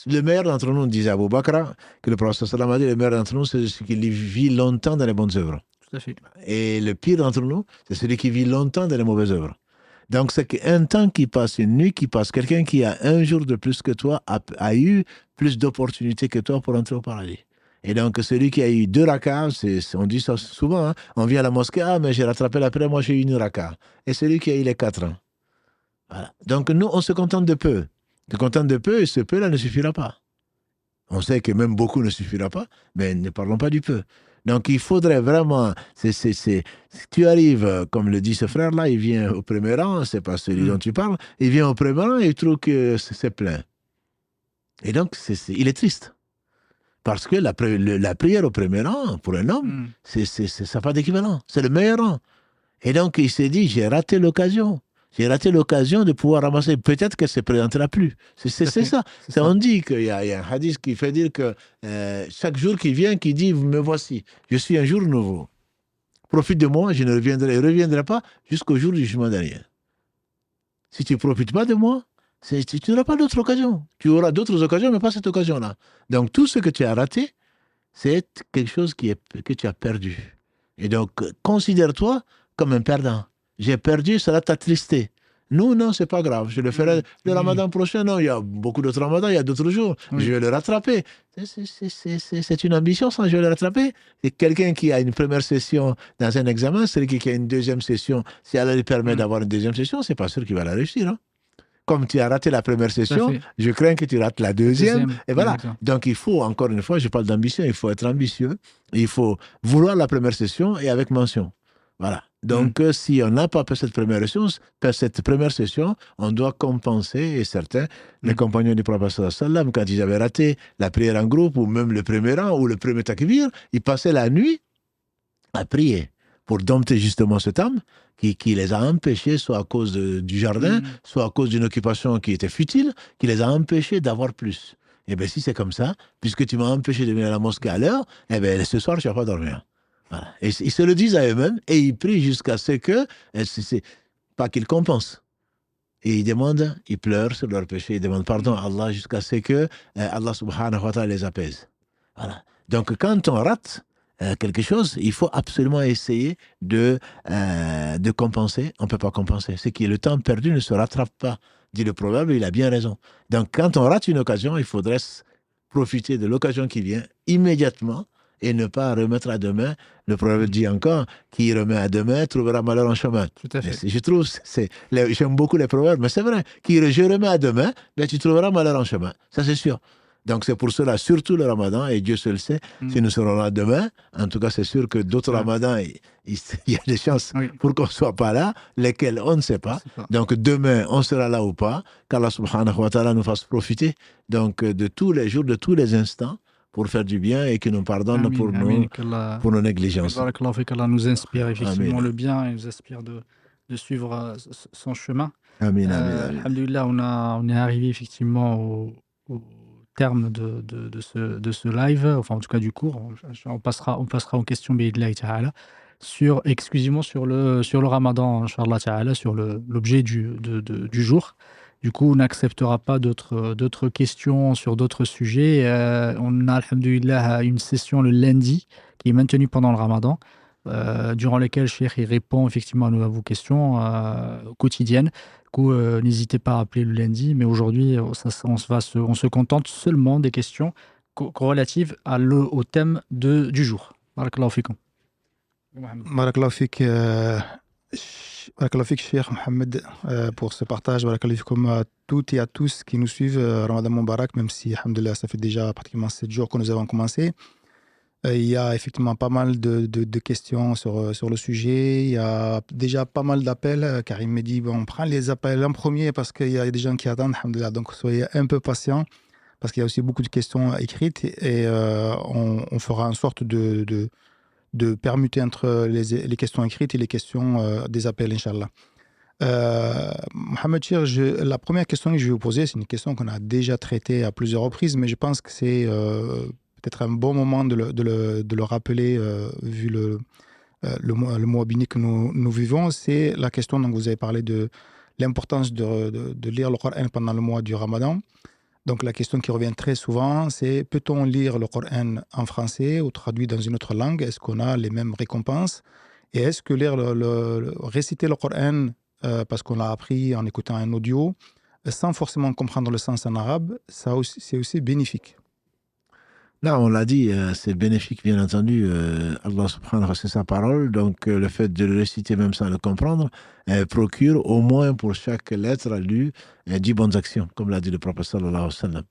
le meilleur d'entre nous, disait Abu Bakr, que le prophète sallam a dit, le meilleur d'entre nous, c'est celui qui vit longtemps dans les bonnes œuvres. Tout à fait. Et le pire d'entre nous, c'est celui qui vit longtemps dans les mauvaises œuvres. Donc, c'est qu'un temps qui passe, une nuit qui passe, quelqu'un qui a un jour de plus que toi a eu plus d'opportunités que toi pour entrer au paradis. Et donc, celui qui a eu 2 rakats, on dit ça souvent, hein, on vient à la mosquée, mais j'ai rattrapé la prière, moi j'ai eu 1 raka. Et celui qui a eu les 4 ans. Voilà. Donc, nous, on se contente de peu. On se contente de peu et ce peu-là ne suffira pas. On sait que même beaucoup ne suffira pas, mais ne parlons pas du peu. Donc, il faudrait vraiment... Si tu arrives, comme le dit ce frère-là, il vient au premier rang, c'est pas celui dont tu parles, il vient au premier rang et il trouve que c'est plein. Et donc, il est triste. Parce que la prière au premier rang, pour un homme, ça n'a pas d'équivalent. C'est le meilleur rang. Et donc, il s'est dit, j'ai raté l'occasion. J'ai raté l'occasion de pouvoir ramasser. Peut-être qu'elle ne se présentera plus. C'est ça. On dit qu'il y a un hadith qui fait dire que chaque jour qui vient, qui dit, me voici, je suis un jour nouveau. Profite de moi, je ne reviendrai pas jusqu'au jour du jugement dernier. Si tu ne profites pas de moi, tu n'auras pas d'autre occasion. Tu auras d'autres occasions, mais pas cette occasion-là. Donc, tout ce que tu as raté, c'est quelque chose que tu as perdu. Et donc, considère-toi comme un perdant. J'ai perdu, cela t'a attristé. Nous, non, c'est pas grave. Je le ferai le ramadan prochain. Non, il y a beaucoup d'autres ramadans, il y a d'autres jours. Je vais le rattraper. C'est une ambition, ça, je vais le rattraper. Et quelqu'un qui a une première session dans un examen, celui qui a une deuxième session, si elle lui permet d'avoir une deuxième session, c'est pas sûr qu'il va la réussir. Hein. Comme tu as raté la première session, je crains que tu rates la deuxième. Et voilà. Donc, il faut, encore une fois, je parle d'ambition, il faut être ambitieux. Il faut vouloir la première session et avec mention. Voilà. Donc, si on n'a pas fait cette première session, on doit compenser. Et certains, les compagnons du prophète sallam, quand ils avaient raté la prière en groupe, ou même le premier rang, ou le premier takbir, ils passaient la nuit à prier pour dompter justement cette âme qui les a empêchés, soit à cause du jardin, soit à cause d'une occupation qui était futile, qui les a empêchés d'avoir plus. Et bien, si c'est comme ça, puisque tu m'as empêché de venir à la mosquée à l'heure, eh bien, ce soir, tu ne vas pas dormir. Voilà. Et ils se le disent à eux-mêmes et ils prient jusqu'à ce que, pas qu'ils compensent. Et ils pleurent sur leur péché, ils demandent pardon à Allah jusqu'à ce que Allah subhanahu wa ta'ala les apaise. Voilà. Donc quand on rate quelque chose, il faut absolument essayer de compenser. On ne peut pas compenser. Ce qui est le temps perdu ne se rattrape pas. Dit le proverbe, il a bien raison. Donc quand on rate une occasion, il faudrait profiter de l'occasion qui vient immédiatement et ne pas remettre à demain. Le proverbe dit encore, qui remet à demain trouvera malheur en chemin. Tout à fait. Je trouve, j'aime beaucoup les proverbes, mais c'est vrai, je remets à demain, ben tu trouveras malheur en chemin. Ça, c'est sûr. Donc, c'est pour cela, surtout le ramadan, et Dieu seul sait, si nous serons là demain, en tout cas, c'est sûr que d'autres ramadans, il y a des chances pour qu'on ne soit pas là, lesquels on ne sait pas. Donc, demain, on sera là ou pas, qu'Allah subhanahu wa ta'ala nous fasse profiter donc, de tous les jours, de tous les instants, pour faire du bien et qu'il nous pardonne pour nos négligences. Qu'Allah nous inspire effectivement le bien et nous inspire de suivre son chemin. Amin. Alhamdulillah, on est arrivé effectivement au terme de ce live, enfin en tout cas du cours. On passera aux questions bi'idhnillahi ta'ala exclusivement sur le ramadan, Inch'Allah ta'ala, sur l'objet du jour. Du coup, on n'acceptera pas d'autres questions sur d'autres sujets. On a, alhamdoulilah, une session le lundi qui est maintenue pendant le ramadan, durant laquelle Cheikh répond effectivement à vos questions quotidiennes. Du coup, n'hésitez pas à appeler le lundi, mais aujourd'hui, on se contente seulement des questions relatives au thème du jour. Barakallahu fikum. Barakallahu fik. Barakallahu fik, Cheikh Mohamed, pour ce partage. Barakallahu fikum à toutes et à tous qui nous suivent. Ramadan Mubarak, même si, alhamdoulilah, ça fait déjà pratiquement 7 jours que nous avons commencé. Il y a effectivement pas mal de questions sur le sujet. Il y a déjà pas mal d'appels. Karim me dit, on prend les appels en premier parce qu'il y a des gens qui attendent, alhamdoulilah. Donc, soyez un peu patients parce qu'il y a aussi beaucoup de questions écrites et on fera en sorte de permuter entre les questions écrites et les questions des appels, Inch'Allah. Mohamed Chir, la première question que je vais vous poser, c'est une question qu'on a déjà traitée à plusieurs reprises, mais je pense que c'est peut-être un bon moment de le rappeler, vu le mois béni que nous vivons. C'est la question dont vous avez parlé de l'importance de lire le Coran pendant le mois du Ramadan. Donc la question qui revient très souvent, c'est peut-on lire le Coran en français ou traduit dans une autre langue? Est-ce qu'on a les mêmes récompenses? Et est-ce que réciter le Coran, parce qu'on l'a appris en écoutant un audio, sans forcément comprendre le sens en arabe, c'est aussi bénéfique? Là, on l'a dit, c'est bénéfique, bien entendu. Allah subhanahu wa ta'ala, c'est sa parole. Donc, le fait de le réciter même sans le comprendre procure au moins pour chaque lettre lue 10 bonnes actions, comme l'a dit le prophète sallallahu alayhi wa sallam.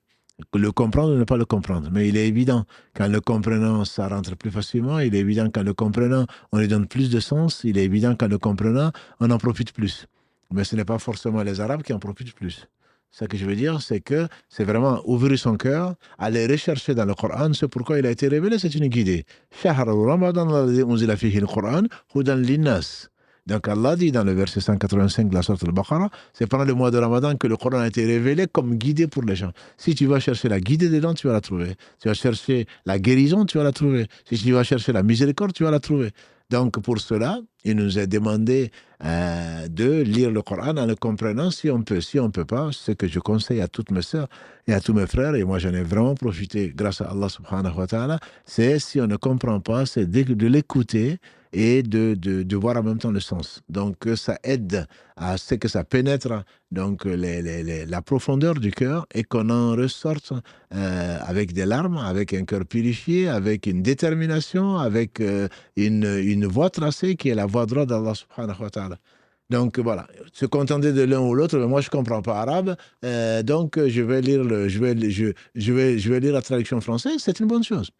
Le comprendre ou ne pas le comprendre. Mais il est évident qu'en le comprenant, ça rentre plus facilement. Il est évident qu'en le comprenant, on lui donne plus de sens. Il est évident qu'en le comprenant, on en profite plus. Mais ce n'est pas forcément les Arabes qui en profitent plus. Ce que je veux dire, c'est que c'est vraiment ouvrir son cœur, aller rechercher dans le Coran ce pourquoi il a été révélé, c'est une guidée. Shahr Ramadan alladhi unzila fihi al-Qur'an hudan linnas. Donc Allah dit dans le verset 185 de la sourate Al-Baqarah, c'est pendant le mois de Ramadan que le Coran a été révélé comme guidé pour les gens. Si tu vas chercher la guidée dedans, tu vas la trouver. Tu vas chercher la guérison, tu vas la trouver. Si tu vas chercher la miséricorde, tu vas la trouver. Donc pour cela, il nous est demandé de lire le Coran en le comprenant si on peut. Si on ne peut pas, ce que je conseille à toutes mes sœurs et à tous mes frères, et moi j'en ai vraiment profité grâce à Allah subhanahu wa ta'ala, c'est si on ne comprend pas, c'est de l'écouter et de voir en même temps le sens. Donc ça aide à ce que ça pénètre donc la profondeur du cœur et qu'on en ressorte avec des larmes, avec un cœur purifié, avec une détermination, avec une voie tracée qui est la voie droite d'Allah subhanahu wa ta'ala. Donc voilà, se contenter de l'un ou l'autre, mais moi je ne comprends pas arabe, donc je vais lire je vais lire la traduction française, c'est une bonne chose.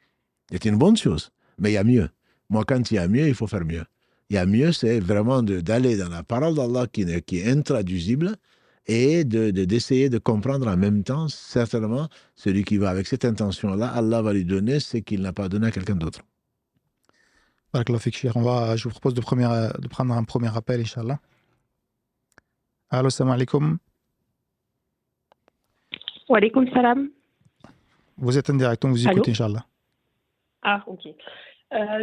C'est une bonne chose, mais il y a mieux. Moi, quand il y a mieux, il faut faire mieux. Il y a mieux, c'est vraiment d'aller dans la parole d'Allah qui est intraduisible et d'essayer de comprendre en même temps, certainement, celui qui va avec cette intention-là, Allah va lui donner ce qu'il n'a pas donné à quelqu'un d'autre. Barakallahu fik, Cheikh. Je vous propose de prendre un premier appel, Inch'Allah. Allô, salam alaikum. Wa alaikum salam. Vous êtes en direct, on vous écoute, Inch'Allah. Ah, ok.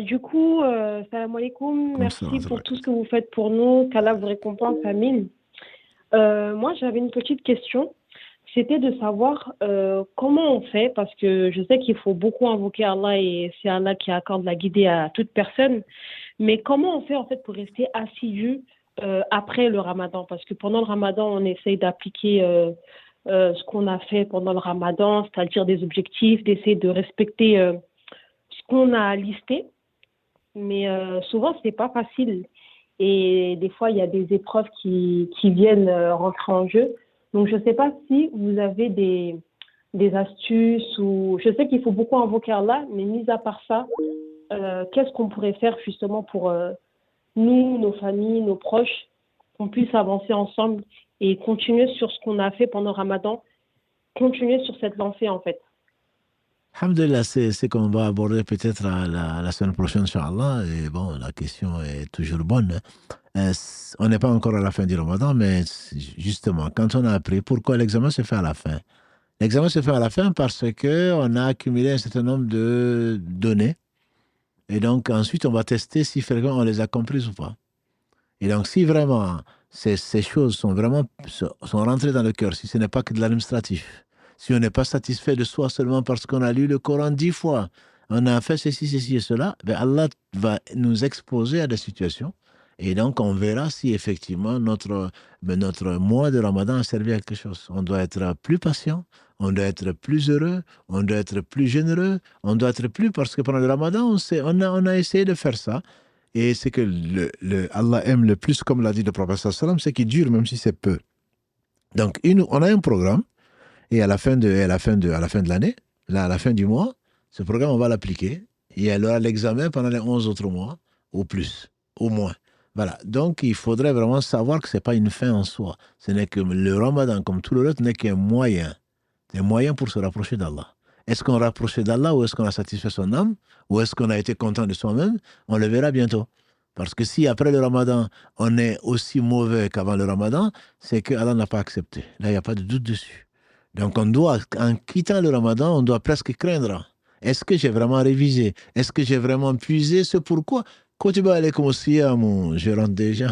Du coup, salam alaikum. Merci pour tout ce que vous faites pour nous. Qu'Allah vous récompense, Amin. Moi, j'avais une petite question. C'était de savoir comment on fait, parce que je sais qu'il faut beaucoup invoquer Allah et c'est Allah qui accorde la guidée à toute personne. Mais comment on fait en fait pour rester assidu après le Ramadan? Parce que pendant le Ramadan, on essaye d'appliquer ce qu'on a fait pendant le Ramadan, c'est-à-dire des objectifs, d'essayer de respecter ce qu'on a listé. Mais souvent, c'est pas facile. Et des fois, il y a des épreuves qui viennent rentrer en jeu. Donc, je ne sais pas si vous avez des astuces ou... Je sais qu'il faut beaucoup invoquer Allah, mais mis à part ça, qu'est-ce qu'on pourrait faire justement pour nous, nos familles, nos proches, qu'on puisse avancer ensemble et continuer sur ce qu'on a fait pendant Ramadan, continuer sur cette lancée en fait. Alhamdulillah, c'est qu'on va aborder peut-être la semaine prochaine, Inch'Allah. Et bon, la question est toujours bonne. On n'est pas encore à la fin du Ramadan, mais justement, quand on a appris pourquoi l'examen se fait à la fin. L'examen se fait à la fin parce qu'on a accumulé un certain nombre de données. Et donc, ensuite, on va tester si vraiment on les a comprises ou pas. Et donc, si vraiment ces choses sont rentrées dans le cœur, si ce n'est pas que de l'administratif, si on n'est pas satisfait de soi seulement parce qu'on a lu le Coran 10 fois, on a fait ceci et cela, ben Allah va nous exposer à des situations. Et donc, on verra si effectivement notre mois de Ramadan a servi à quelque chose. On doit être plus patient, on doit être plus heureux, on doit être plus généreux, on doit être plus... Parce que pendant le Ramadan, on a essayé de faire ça. Et c'est que Allah aime le plus, comme l'a dit le prophète sallallahu alayhi wa sallam, c'est qu'il dure même si c'est peu. Donc, on a un programme, et à la fin de l'année, là, à la fin du mois, ce programme, on va l'appliquer. Et il y aura l'examen pendant les 11 autres mois, ou plus, au moins. Voilà. Donc, il faudrait vraiment savoir que ce n'est pas une fin en soi. Ce n'est que le Ramadan, comme tout le reste, n'est qu'un moyen. Un moyen pour se rapprocher d'Allah. Est-ce qu'on rapproché d'Allah ou est-ce qu'on a satisfait son âme ou est-ce qu'on a été content de soi-même? On le verra bientôt. Parce que si après le Ramadan, on est aussi mauvais qu'avant le Ramadan, c'est que Allah n'a pas accepté. Là, il n'y a pas de doute dessus. Donc, on doit, en quittant le Ramadan, on doit presque craindre. Est-ce que j'ai vraiment révisé? Est-ce que j'ai vraiment puisé ce pourquoi? Kutiba alaykum as-siyam, je rentre déjà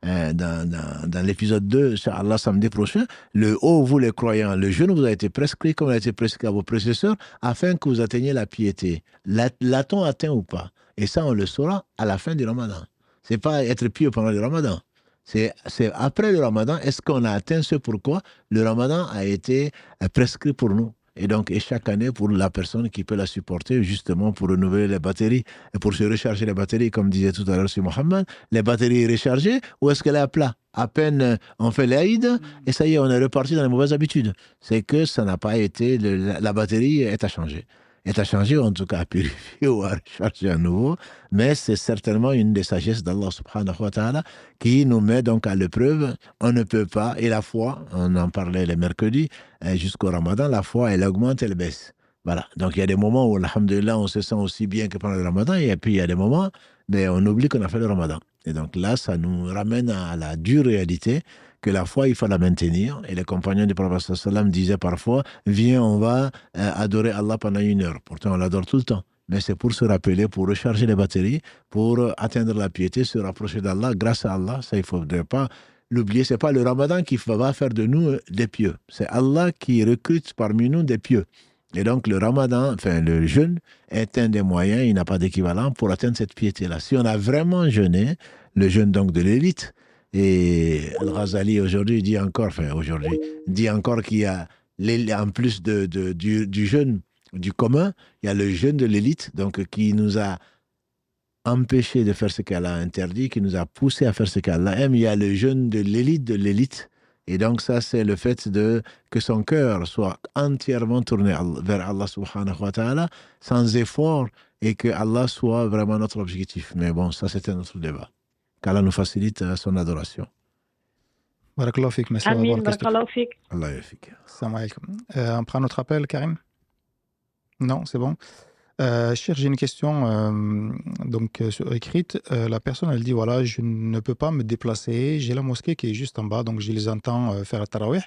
dans l'épisode 2, Inch'Allah, samedi prochain. Vous les croyants, le jeûne vous a été prescrit comme il a été prescrit à vos prédécesseurs, afin que vous atteigniez la piété. L'a-t-on atteint ou pas? Et ça, on le saura à la fin du Ramadan. Ce n'est pas être pieux pendant le Ramadan. C'est après le Ramadan, est-ce qu'on a atteint ce pourquoi le Ramadan a été prescrit pour nous? et chaque année pour la personne qui peut la supporter, justement pour renouveler les batteries et pour se recharger les batteries, comme disait tout à l'heure sur Mohamed, les batteries rechargées, ou est-ce qu'elle est à plat? À peine on fait l'Aïd, et ça y est, on est reparti dans les mauvaises habitudes. C'est que ça n'a pas été, la batterie est à changer. Est à changer, en tout cas à purifier ou à recharger à nouveau, mais c'est certainement une des sagesses d'Allah subhanahu wa ta'ala qui nous met donc à l'épreuve. On ne peut pas, et la foi, on en parlait les mercredis, jusqu'au Ramadan, la foi, elle augmente, elle baisse. Voilà, donc il y a des moments où, alhamdulillah, on se sent aussi bien que pendant le Ramadan, et puis il y a des moments, mais on oublie qu'on a fait le Ramadan. Et donc là, ça nous ramène à la dure réalité que la foi, il faut la maintenir. Et les compagnons du prophète sallam disaient parfois, viens, on va adorer Allah pendant 1 heure. Pourtant, on l'adore tout le temps. Mais c'est pour se rappeler, pour recharger les batteries, pour atteindre la piété, se rapprocher d'Allah, grâce à Allah. Ça, il ne faudrait pas l'oublier. Ce n'est pas le Ramadan qui va faire de nous des pieux. C'est Allah qui recrute parmi nous des pieux. Et donc, le Ramadan, enfin, le jeûne est un des moyens, il n'a pas d'équivalent pour atteindre cette piété-là. Si on a vraiment jeûné, le jeûne donc de l'élite, et Al-Ghazali aujourd'hui dit encore qu'il y a, en plus du jeûne du commun, il y a le jeûne de l'élite, donc qui nous a empêché de faire ce qu'Allah a interdit, qui nous a poussé à faire ce qu'Allah aime. Il y a le jeûne de l'élite. Et donc ça, c'est le fait que son cœur soit entièrement tourné vers Allah subhanahu wa ta'ala, sans effort, et que Allah soit vraiment notre objectif. Mais bon, ça, c'était notre débat. Qu'Allah nous facilite son adoration. Barakallahu fik, merci Amin, d'avoir barakallahu fik. Allah yafik. Salam alaikum. On prend notre appel, Karim? Non, c'est bon. Cher, j'ai une question écrite. La personne, elle dit, voilà, je ne peux pas me déplacer. J'ai la mosquée qui est juste en bas, donc je les entends faire le tarawih.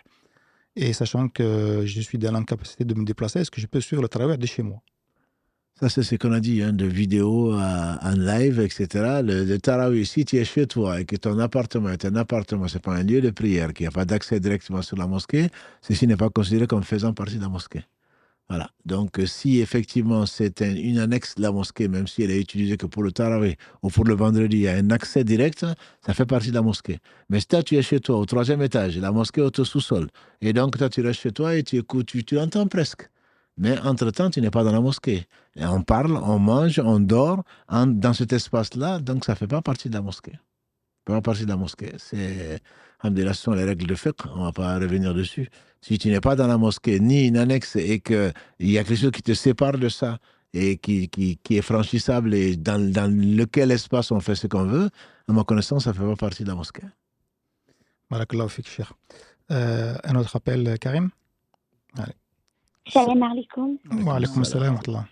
Et sachant que je suis dans l'incapacité de me déplacer, est-ce que je peux suivre le tarawih de chez moi? Ça, c'est ce qu'on a dit, de vidéos en live, etc. Le tarawih, si tu es chez toi et que ton appartement est un appartement, ce n'est pas un lieu de prière, qu'il n'y a pas d'accès directement sur la mosquée, ceci n'est pas considéré comme faisant partie de la mosquée. Voilà. Donc, si effectivement c'est une annexe de la mosquée, même si elle est utilisée que pour le tarawih ou pour le vendredi, il y a un accès direct, ça fait partie de la mosquée. Mais si toi, tu es chez toi au 3e étage, la mosquée est au sous-sol, et donc toi, tu restes chez toi et tu écoutes, tu l'entends presque. Mais entre-temps, tu n'es pas dans la mosquée. Et on parle, on mange, on dort dans cet espace-là, donc ça ne fait pas partie de la mosquée. Ça fait pas partie de la mosquée. Alhamdulillah, ce sont les règles de fiqh, on ne va pas revenir dessus. Si tu n'es pas dans la mosquée, ni une annexe, et qu'il y a quelque chose qui te sépare de ça, et qui est franchissable, et dans lequel espace on fait ce qu'on veut, à ma connaissance, ça ne fait pas partie de la mosquée. Barakallahu fik, cher. Un autre appel, Karim? Allez. Salam alaikum. Wa alaikum salam wa rahmatullah.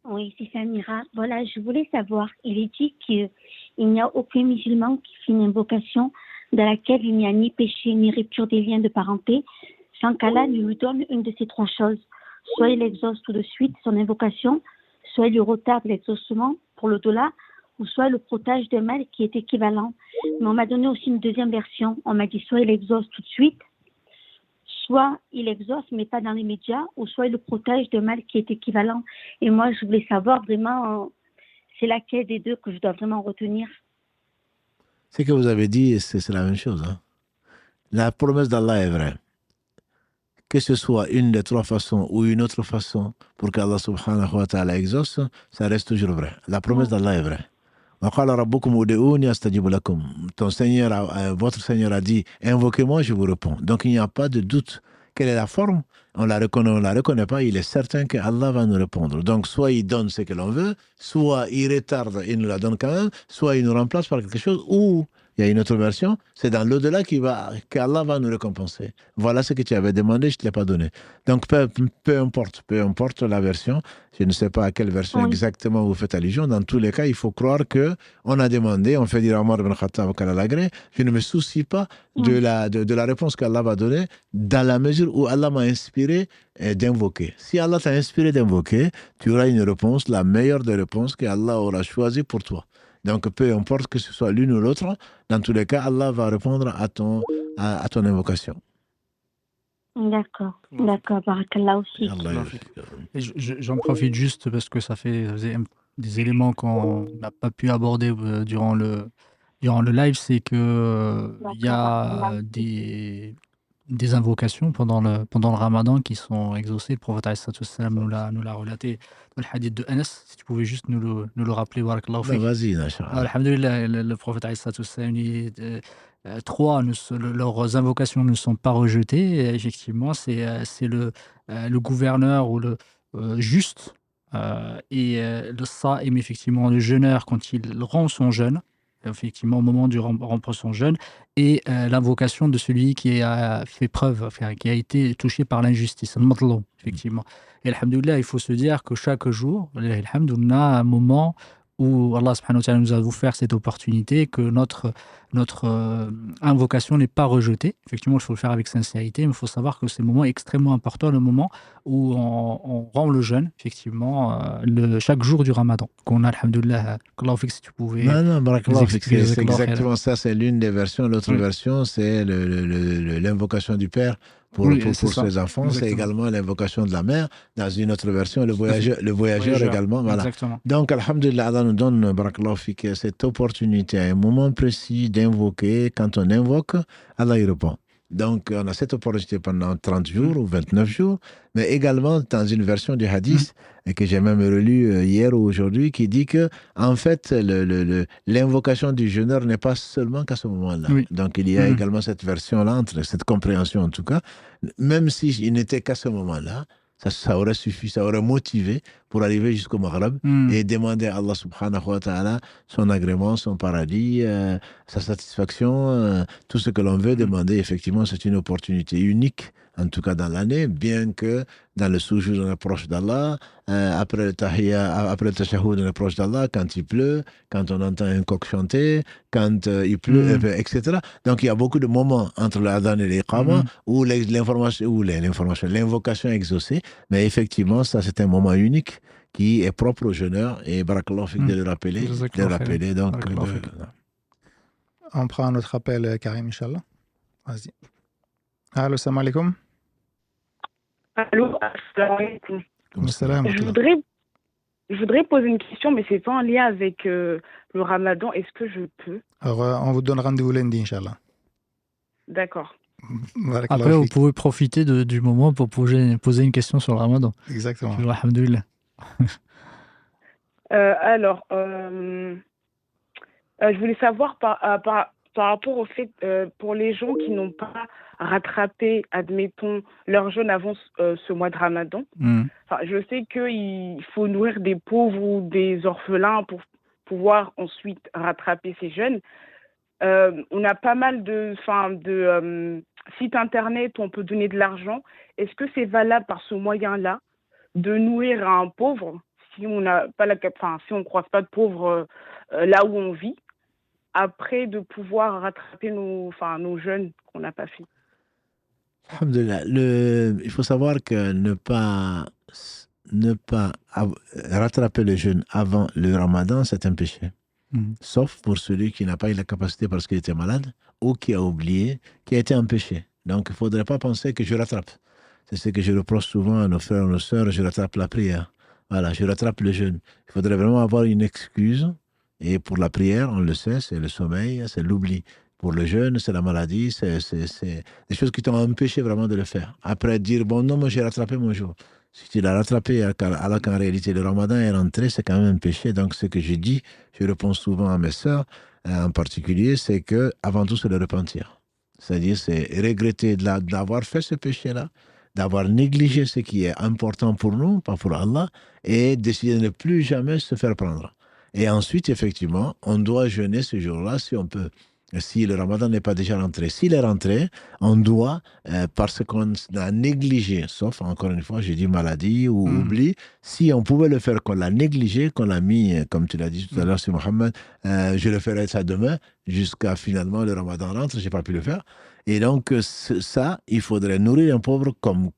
Oui, c'est Samira. Voilà, je voulais savoir, il est dit qu'il n'y a aucun musulman qui fait une invocation dans laquelle il n'y a ni péché ni rupture des liens de parenté, sans qu'Allah ne lui donne une de ces 3 choses. Soit il exauce tout de suite son invocation, soit il lui retarde l'exaucement pour l'au-delà, ou soit il le protège d'un mal qui est équivalent. Mais on m'a donné aussi une deuxième version. On m'a dit soit il exauce tout de suite, soit il exauce, mais pas dans les médias, ou soit il le protège d'un mal qui est équivalent. Et moi, je voulais savoir vraiment, c'est laquelle des deux que je dois vraiment retenir. Ce que vous avez dit, c'est la même chose. La promesse d'Allah est vraie. Que ce soit une des 3 façons ou une autre façon pour qu'Allah subhanahu wa ta'ala exauce, ça reste toujours vrai. La promesse d'Allah est vraie. Ton Seigneur, votre Seigneur a dit, invoquez-moi, je vous réponds. Donc il n'y a pas de doute. Quelle est la forme? On la reconnaît pas, il est certain que Allah va nous répondre. Donc soit il donne ce que l'on veut, soit il retarde et nous la donne quand même, soit il nous remplace par quelque chose, ou il y a une autre version, c'est dans l'au-delà qu'Allah va nous récompenser. Voilà ce que tu avais demandé, je ne te l'ai pas donné. Donc peu importe la version, je ne sais pas à quelle version exactement vous faites allusion, dans tous les cas, il faut croire qu'on a demandé, on fait dire Omar ibn Khattab qu'Allah l'agré, je ne me soucie pas de la réponse qu'Allah va donner, dans la mesure où Allah m'a inspiré d'invoquer. Si Allah t'a inspiré d'invoquer, tu auras une réponse, la meilleure des réponses qu'Allah aura choisie pour toi. Donc, peu importe que ce soit l'une ou l'autre, dans tous les cas, Allah va répondre à ton invocation. D'accord, barakallahu fik. J'en profite juste parce que ça fait des éléments qu'on n'a pas pu aborder durant le live, c'est que il y a des invocations pendant le ramadan qui sont exaucées. Le prophète alayhi salatu wassalam nous l'a relaté dans le hadith de Anas. Si tu pouvais juste nous le rappeler, barakallahu Ben, fik. vas-y, Inch'Allah. Alhamdulillah, le prophète alayhi salatu wassalam dit trois, leurs invocations ne sont pas rejetées. Et effectivement, c'est le gouverneur ou le juste et le sa'im, effectivement, le jeûneur quand il rend son jeûne, effectivement au moment du rompre son jeûne, et l'invocation de celui qui a fait preuve, enfin, qui a été touché par l'injustice, le matloum, effectivement. Et alhamdoulilah, il faut se dire que chaque jour, alhamdoulilah, on a un moment où Allah subhanahu wa ta'ala nous a offert cette opportunité, que notre invocation n'est pas rejetée. Effectivement, il faut le faire avec sincérité, mais il faut savoir que c'est le moment extrêmement important, le moment où on rend le jeûne, effectivement, chaque jour du ramadan. Qu'on a, alhamdoulilah, qu'Allah fait que si tu pouvais... Non, barakallahu fik, c'est Jazakallah exactement ça, c'est l'une des versions. L'autre version, c'est l'invocation du Père pour ses enfants. Exactement. C'est également l'invocation de la mère. Dans une autre version, le voyageur également. Voilà. Exactement. Donc, alhamdulillah, Allah nous donne, barakallahu fik, cette opportunité à un moment précis d'invoquer. Quand on invoque, Allah y répond. Donc, on a cette opportunité pendant 30 jours ou 29 jours, mais également dans une version du hadith que j'ai même relu hier ou aujourd'hui, qui dit que, en fait, l'invocation du jeûneur n'est pas seulement qu'à ce moment-là. Oui. Donc, il y a également cette version-là, cette compréhension en tout cas, même s'il n'était qu'à ce moment-là, ça aurait suffi, ça aurait motivé pour arriver jusqu'au Maghreb et demander à Allah subhanahu wa ta'ala son agrément, son paradis, sa satisfaction, tout ce que l'on veut demander. Effectivement, c'est une opportunité unique, en tout cas dans l'année, bien que dans le sous-jour, on est proche d'Allah, après le tashahhud, on est proche d'Allah, quand il pleut, quand on entend un coq chanter, quand il pleut, etc. Donc, il y a beaucoup de moments entre l'adhan et l'iqama où l'invocation est exaucée, mais effectivement, ça, c'est un moment unique qui est propre aux jeûneurs, et barakallahu fik de le rappeler. Donc, on prend notre appel, Karim, Inch'Allah. Vas-y. Allô, salam alaikum. Allô, assalamu alaikum. Je voudrais poser une question, mais c'est pas en lien avec le ramadan. Est-ce que je peux? Alors, on vous donne rendez-vous lundi, Inch'Allah. D'accord. Après, vous pouvez profiter du moment pour poser une question sur le ramadan. Exactement. Alhamdulillah. Alors, je voulais savoir par rapport au fait, pour les gens qui n'ont pas rattrapé, admettons, leur jeûne avant ce mois de Ramadan. Enfin, je sais qu'il faut nourrir des pauvres ou des orphelins pour pouvoir ensuite rattraper ces jeûnes. On a pas mal de sites internet où on peut donner de l'argent. Est-ce que c'est valable par ce moyen-là de nourrir un pauvre si on n'a pas si on croise pas de pauvres là où on vit, après de pouvoir rattraper nos jeûnes qu'on n'a pas fait? Alhamdulillah. Il faut savoir que ne pas rattraper le jeûne avant le ramadan, c'est un péché. Sauf pour celui qui n'a pas eu la capacité parce qu'il était malade ou qui a oublié, qui a été empêché. Donc, il ne faudrait pas penser que je rattrape. C'est ce que je reproche souvent à nos frères et nos sœurs, je rattrape la prière. Voilà, je rattrape le jeûne. Il faudrait vraiment avoir une excuse. Et pour la prière, on le sait, c'est le sommeil, c'est l'oubli. Pour le jeûne, c'est la maladie, c'est des choses qui t'ont empêché vraiment de le faire. Après, dire, bon, non, moi j'ai rattrapé mon jour. Si tu l'as rattrapé, alors qu'en réalité le ramadan est rentré, c'est quand même un péché. Donc ce que je dis, je réponds souvent à mes sœurs, en particulier, c'est que avant tout, c'est le repentir. C'est-à-dire, c'est regretter d'avoir fait ce péché-là, d'avoir négligé ce qui est important pour nous, pas pour Allah, et décider de ne plus jamais se faire prendre. Et ensuite, effectivement, on doit jeûner ce jour-là si on peut. Si le ramadan n'est pas déjà rentré. S'il est rentré, on doit, parce qu'on a négligé, sauf, encore une fois, j'ai dit maladie ou oubli, si on pouvait le faire, qu'on l'a négligé, qu'on l'a mis, comme tu l'as dit tout à l'heure, c'est Mohamed, je le ferai ça demain, jusqu'à finalement le ramadan rentre, je n'ai pas pu le faire. Et donc, ça, il faudrait nourrir un pauvre comme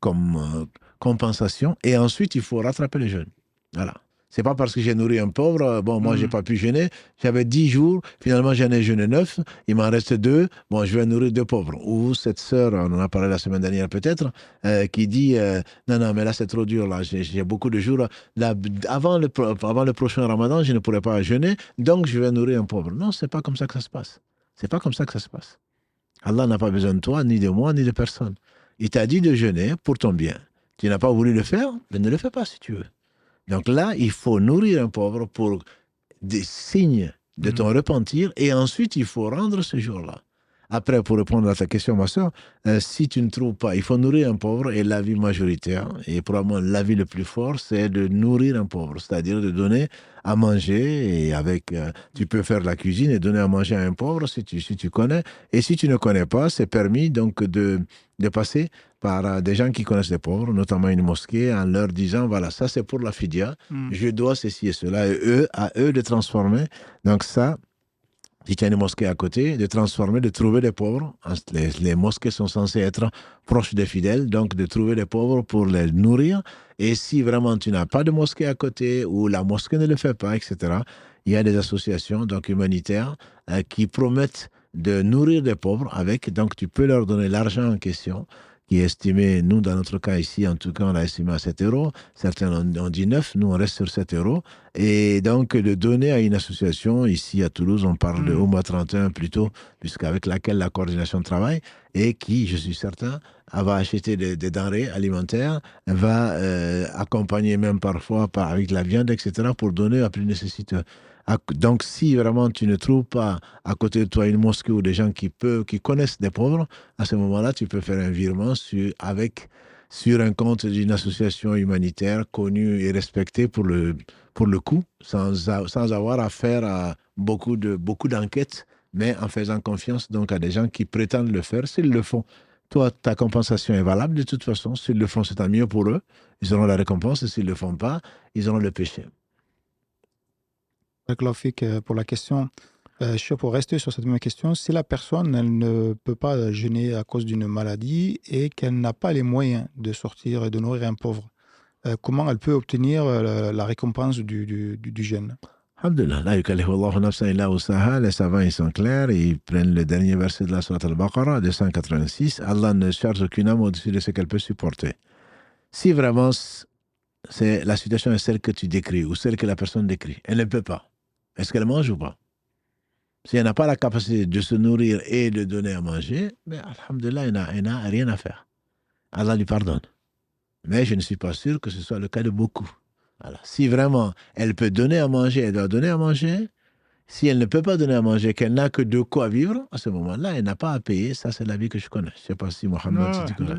compensation, et ensuite, il faut rattraper le jeûne. Voilà. C'est pas parce que j'ai nourri un pauvre, bon, moi, j'ai pas pu jeûner. J'avais 10 jours, finalement, j'en ai jeûné 9, il m'en reste 2, bon, je vais nourrir 2 pauvres. Ou cette sœur, on en a parlé la semaine dernière peut-être, qui dit, non, mais là, c'est trop dur, là, j'ai beaucoup de jours. Là, avant le prochain ramadan, je ne pourrai pas jeûner, donc je vais nourrir un pauvre. Non, c'est pas comme ça que ça se passe. C'est pas comme ça que ça se passe. Allah n'a pas besoin de toi, ni de moi, ni de personne. Il t'a dit de jeûner pour ton bien. Tu n'as pas voulu le faire, mais ne le fais pas si tu veux. Donc là, il faut nourrir un pauvre pour des signes de ton repentir et ensuite il faut rendre ce jour-là. Après, pour répondre à ta question, ma soeur, si tu ne trouves pas, il faut nourrir un pauvre et l'avis majoritaire, et probablement l'avis le plus fort, c'est de nourrir un pauvre, c'est-à-dire de donner à manger et avec, tu peux faire la cuisine et donner à manger à un pauvre si tu connais. Et si tu ne connais pas, c'est permis donc de passer par des gens qui connaissent les pauvres, notamment une mosquée, en leur disant, voilà, ça c'est pour la fidia, je dois ceci et cela, et à eux de transformer. Donc ça, si tu as une mosquée à côté, de transformer, de trouver des pauvres. Les mosquées sont censées être proches des fidèles, donc de trouver des pauvres pour les nourrir. Et si vraiment tu n'as pas de mosquée à côté ou la mosquée ne le fait pas, etc., il y a des associations donc, humanitaires qui promettent de nourrir des pauvres avec, donc tu peux leur donner l'argent en question, qui est estimé, nous dans notre cas ici, en tout cas on l'a estimé à 7 euros, certains ont dit 9, nous on reste sur 7 euros, et donc de donner à une association, ici à Toulouse on parle de Ouma 31 plutôt, puisqu'avec laquelle la coordination travaille, et qui, je suis certain, va acheter des denrées alimentaires, va accompagner même parfois avec la viande, etc., pour donner à plus nécessiteux. Donc, si vraiment tu ne trouves pas à côté de toi une mosquée ou des gens qui connaissent des pauvres, à ce moment-là, tu peux faire un virement sur un compte d'une association humanitaire connue et respectée pour le coup, sans avoir à faire à beaucoup d'enquêtes, mais en faisant confiance donc à des gens qui prétendent le faire, s'ils le font. Toi, ta compensation est valable de toute façon. S'ils le font, c'est tant mieux pour eux. Ils auront la récompense. Et s'ils ne le font pas, ils auront le péché. Pour la question, pour rester sur cette même question, si la personne elle ne peut pas jeûner à cause d'une maladie et qu'elle n'a pas les moyens de sortir et de nourrir un pauvre, comment elle peut obtenir la récompense du jeûne? Alhamdulillah, la yukallifu Allahu nafsan illa wus'aha. Les savants ils sont clairs, ils prennent le dernier verset de la Sourate Al-Baqarah, 286. Allah ne charge aucune âme au-dessus de ce qu'elle peut supporter. Si vraiment la situation est celle que tu décris ou celle que la personne décrit, elle ne peut pas. Est-ce qu'elle mange ou pas? Si elle n'a pas la capacité de se nourrir et de donner à manger, mais alhamdulillah, elle n'a rien à faire. Allah lui pardonne. Mais je ne suis pas sûr que ce soit le cas de beaucoup. Voilà. Si vraiment elle peut donner à manger, elle doit donner à manger. Si elle ne peut pas donner à manger, qu'elle n'a que de quoi vivre, à ce moment-là, elle n'a pas à payer. Ça, c'est la vie que je connais. Je ne sais pas si Mohamed, tu connais.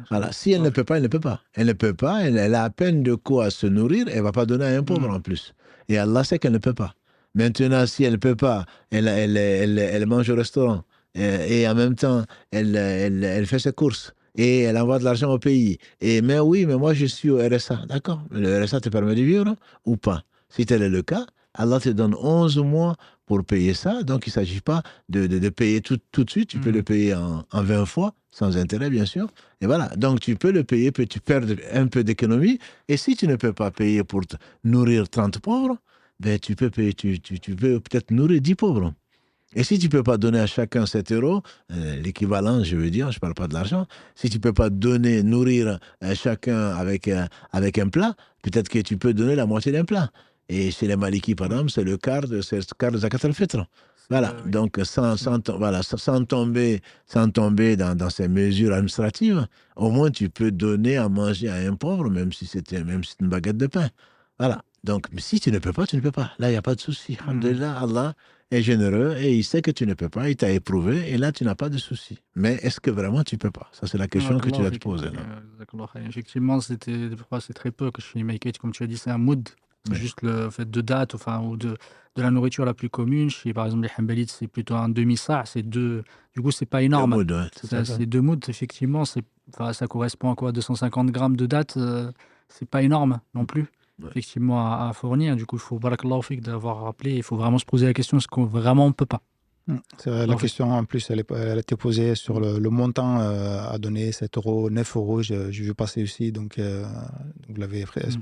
Voilà. Si elle ne peut pas, elle ne peut pas. Elle ne peut pas, elle a à peine de quoi se nourrir, elle ne va pas donner à un pauvre en plus. Et Allah sait qu'elle ne peut pas. Maintenant, si elle ne peut pas, elle mange au restaurant et en même temps, elle fait ses courses et elle envoie de l'argent au pays. Mais oui, mais moi, je suis au RSA. D'accord. Le RSA te permet de vivre ou pas? Si tel est le cas, Allah te donne 11 mois pour payer ça. Donc, il ne s'agit pas de payer tout de suite. Tu peux le payer en 20 fois, sans intérêt, bien sûr. Et voilà. Donc, tu peux le payer, tu perds un peu d'économie. Et si tu ne peux pas payer pour nourrir 30 pauvres, ben, tu peux payer, tu peux peut-être nourrir 10 pauvres. Et si tu ne peux pas donner à chacun 7 euros, l'équivalent, je veux dire, je ne parle pas de l'argent, si tu ne peux pas nourrir chacun avec un plat, peut-être que tu peux donner la moitié d'un plat. Et chez les Malikis, par exemple, c'est le quart de Zakat al-Fitr. Voilà, donc sans tomber dans ces mesures administratives, au moins tu peux donner à manger à un pauvre, même si c'est une baguette de pain. Voilà. Donc, si tu ne peux pas, tu ne peux pas. Là, il n'y a pas de souci. Alhamdulillah, Allah est généreux et il sait que tu ne peux pas. Il t'a éprouvé et là, tu n'as pas de souci. Mais est-ce que vraiment tu ne peux pas? Ça, c'est la question que tu dois te poser. Effectivement, c'est très peu que je suis make comme tu as dit, c'est un mood. Juste le fait de date, ou de la nourriture la plus commune. Chez, par exemple, les Hanbalites, c'est plutôt un demi-sa'. Du coup, c'est pas énorme. C'est 2 moods, effectivement. Ça correspond à quoi? 250 grammes de date, c'est pas énorme non plus. Effectivement, à fournir. Du coup, il faut, barakallahu fik, d'avoir rappelé. Il faut vraiment se poser la question, est-ce qu'on vraiment on peut pas? C'est vrai, la question, en plus, elle a été posée sur le montant à donner, 7 euros, 9 euros. J'ai vu passer aussi, donc vous l'avez précisé.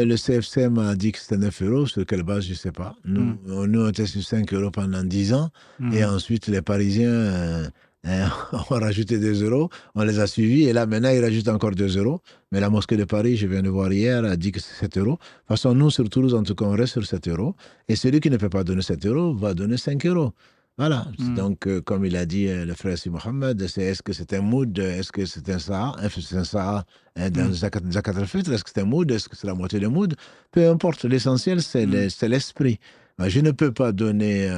Le CFCM a dit que c'était 9 euros, sur quelle base, je ne sais pas. Nous, on était sur 5 euros pendant 10 ans, et ensuite, les Parisiens ont rajouté 2 euros, on les a suivis, et là, maintenant, ils rajoutent encore 2 euros. Mais la mosquée de Paris, je viens de voir hier, a dit que c'est 7 euros. De toute façon, nous, sur Toulouse, en tout cas, on reste sur 7 euros. Et celui qui ne peut pas donner 7 euros va donner 5 euros. Voilà. Donc, comme il a dit le frère Si Mohamed, est-ce que c'est un mood, est-ce que c'est un Sahara, c'est un Sahara dans Zakat al-Fitr, est-ce que c'est un mood, est-ce que c'est la moitié du mood? Peu importe, l'essentiel, c'est l'esprit. Je ne peux pas donner,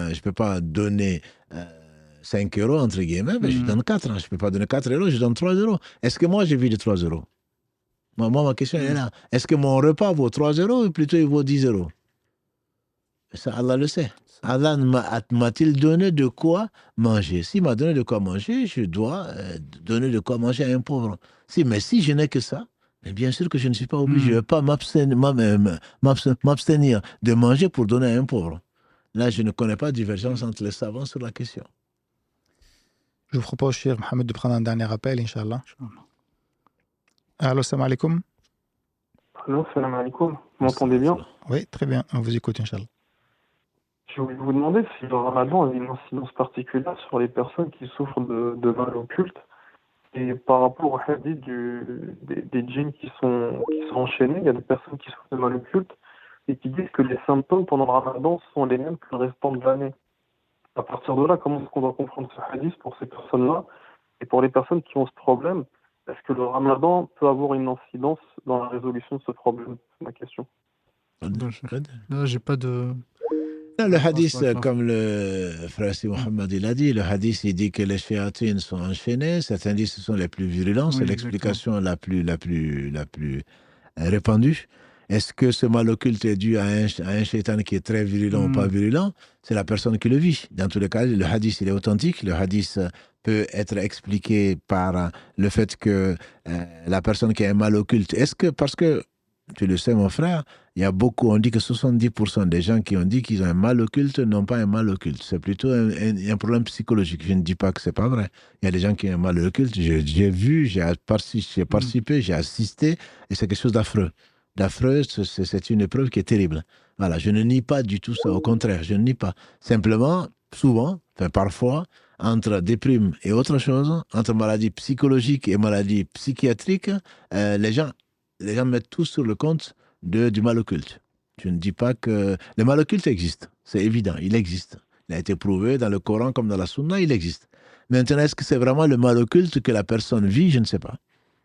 5 euros, entre guillemets, mais je donne 4. Je ne peux pas donner 4 euros, je donne 3 euros. Est-ce que moi, j'ai vu de 3 euros? Moi, ma question est là. Est-ce que mon repas vaut 3 euros ou plutôt il vaut 10 euros? Ça, Allah le sait. Allah m'a-t-il donné de quoi manger? S'il m'a donné de quoi manger, je dois donner de quoi manger à un pauvre. Mais si je n'ai que ça, mais bien sûr que je ne suis pas obligé. Je ne vais pas m'abstenir de manger pour donner à un pauvre. Là, je ne connais pas de divergence entre les savants sur la question. Je vous propose, cher Mohamed, de prendre un dernier appel, Inch'Allah. Allô, salam alaikum. Allô, salam alaikum. Vous m'entendez bien? Oui, très bien. On vous écoute, Inch'Allah. Je voulais vous demander si le ramadan a une incidence particulière sur les personnes qui souffrent de mal occulte et par rapport au hadith des djinns qui sont enchaînés. Il y a des personnes qui souffrent de mal occulte et qui disent que les symptômes pendant le ramadan sont les mêmes que le restant de l'année. À partir de là, comment est-ce qu'on doit comprendre ce hadith pour ces personnes-là? Et pour les personnes qui ont ce problème, est-ce que le ramadan peut avoir une incidence dans la résolution de ce problème? C'est ma question. Là, j'ai pas de... Le hadith, comme le frère Si Mohamed il a dit, le hadith il dit que les shayatines sont enchaînés, certains disent que ce sont les plus virulents, c'est l'explication la plus répandue. Est-ce que ce mal occulte est dû à un shaitan qui est très virulent ou pas virulent? C'est la personne qui le vit. Dans tous les cas, le hadith il est authentique, le hadith peut être expliqué par le fait que la personne qui a un mal occulte, parce que tu le sais, mon frère, il y a beaucoup, on dit que 70% des gens qui ont dit qu'ils ont un mal occulte n'ont pas un mal occulte. C'est plutôt un problème psychologique. Je ne dis pas que c'est pas vrai. Il y a des gens qui ont un mal occulte. J'ai vu, j'ai participé, j'ai assisté, et c'est quelque chose d'affreux. D'affreux, c'est une épreuve qui est terrible. Voilà, je ne nie pas du tout ça. Au contraire, je ne nie pas. Simplement, souvent, parfois, entre déprime et autre chose, entre maladie psychologique et maladie psychiatrique, les gens mettent tout sur le compte du mal occulte. Je ne dis pas que... Le mal occulte existe, c'est évident, il existe. Il a été prouvé dans le Coran comme dans la Sunna, il existe. Maintenant, est-ce que c'est vraiment le mal occulte que la personne vit? Je ne sais pas.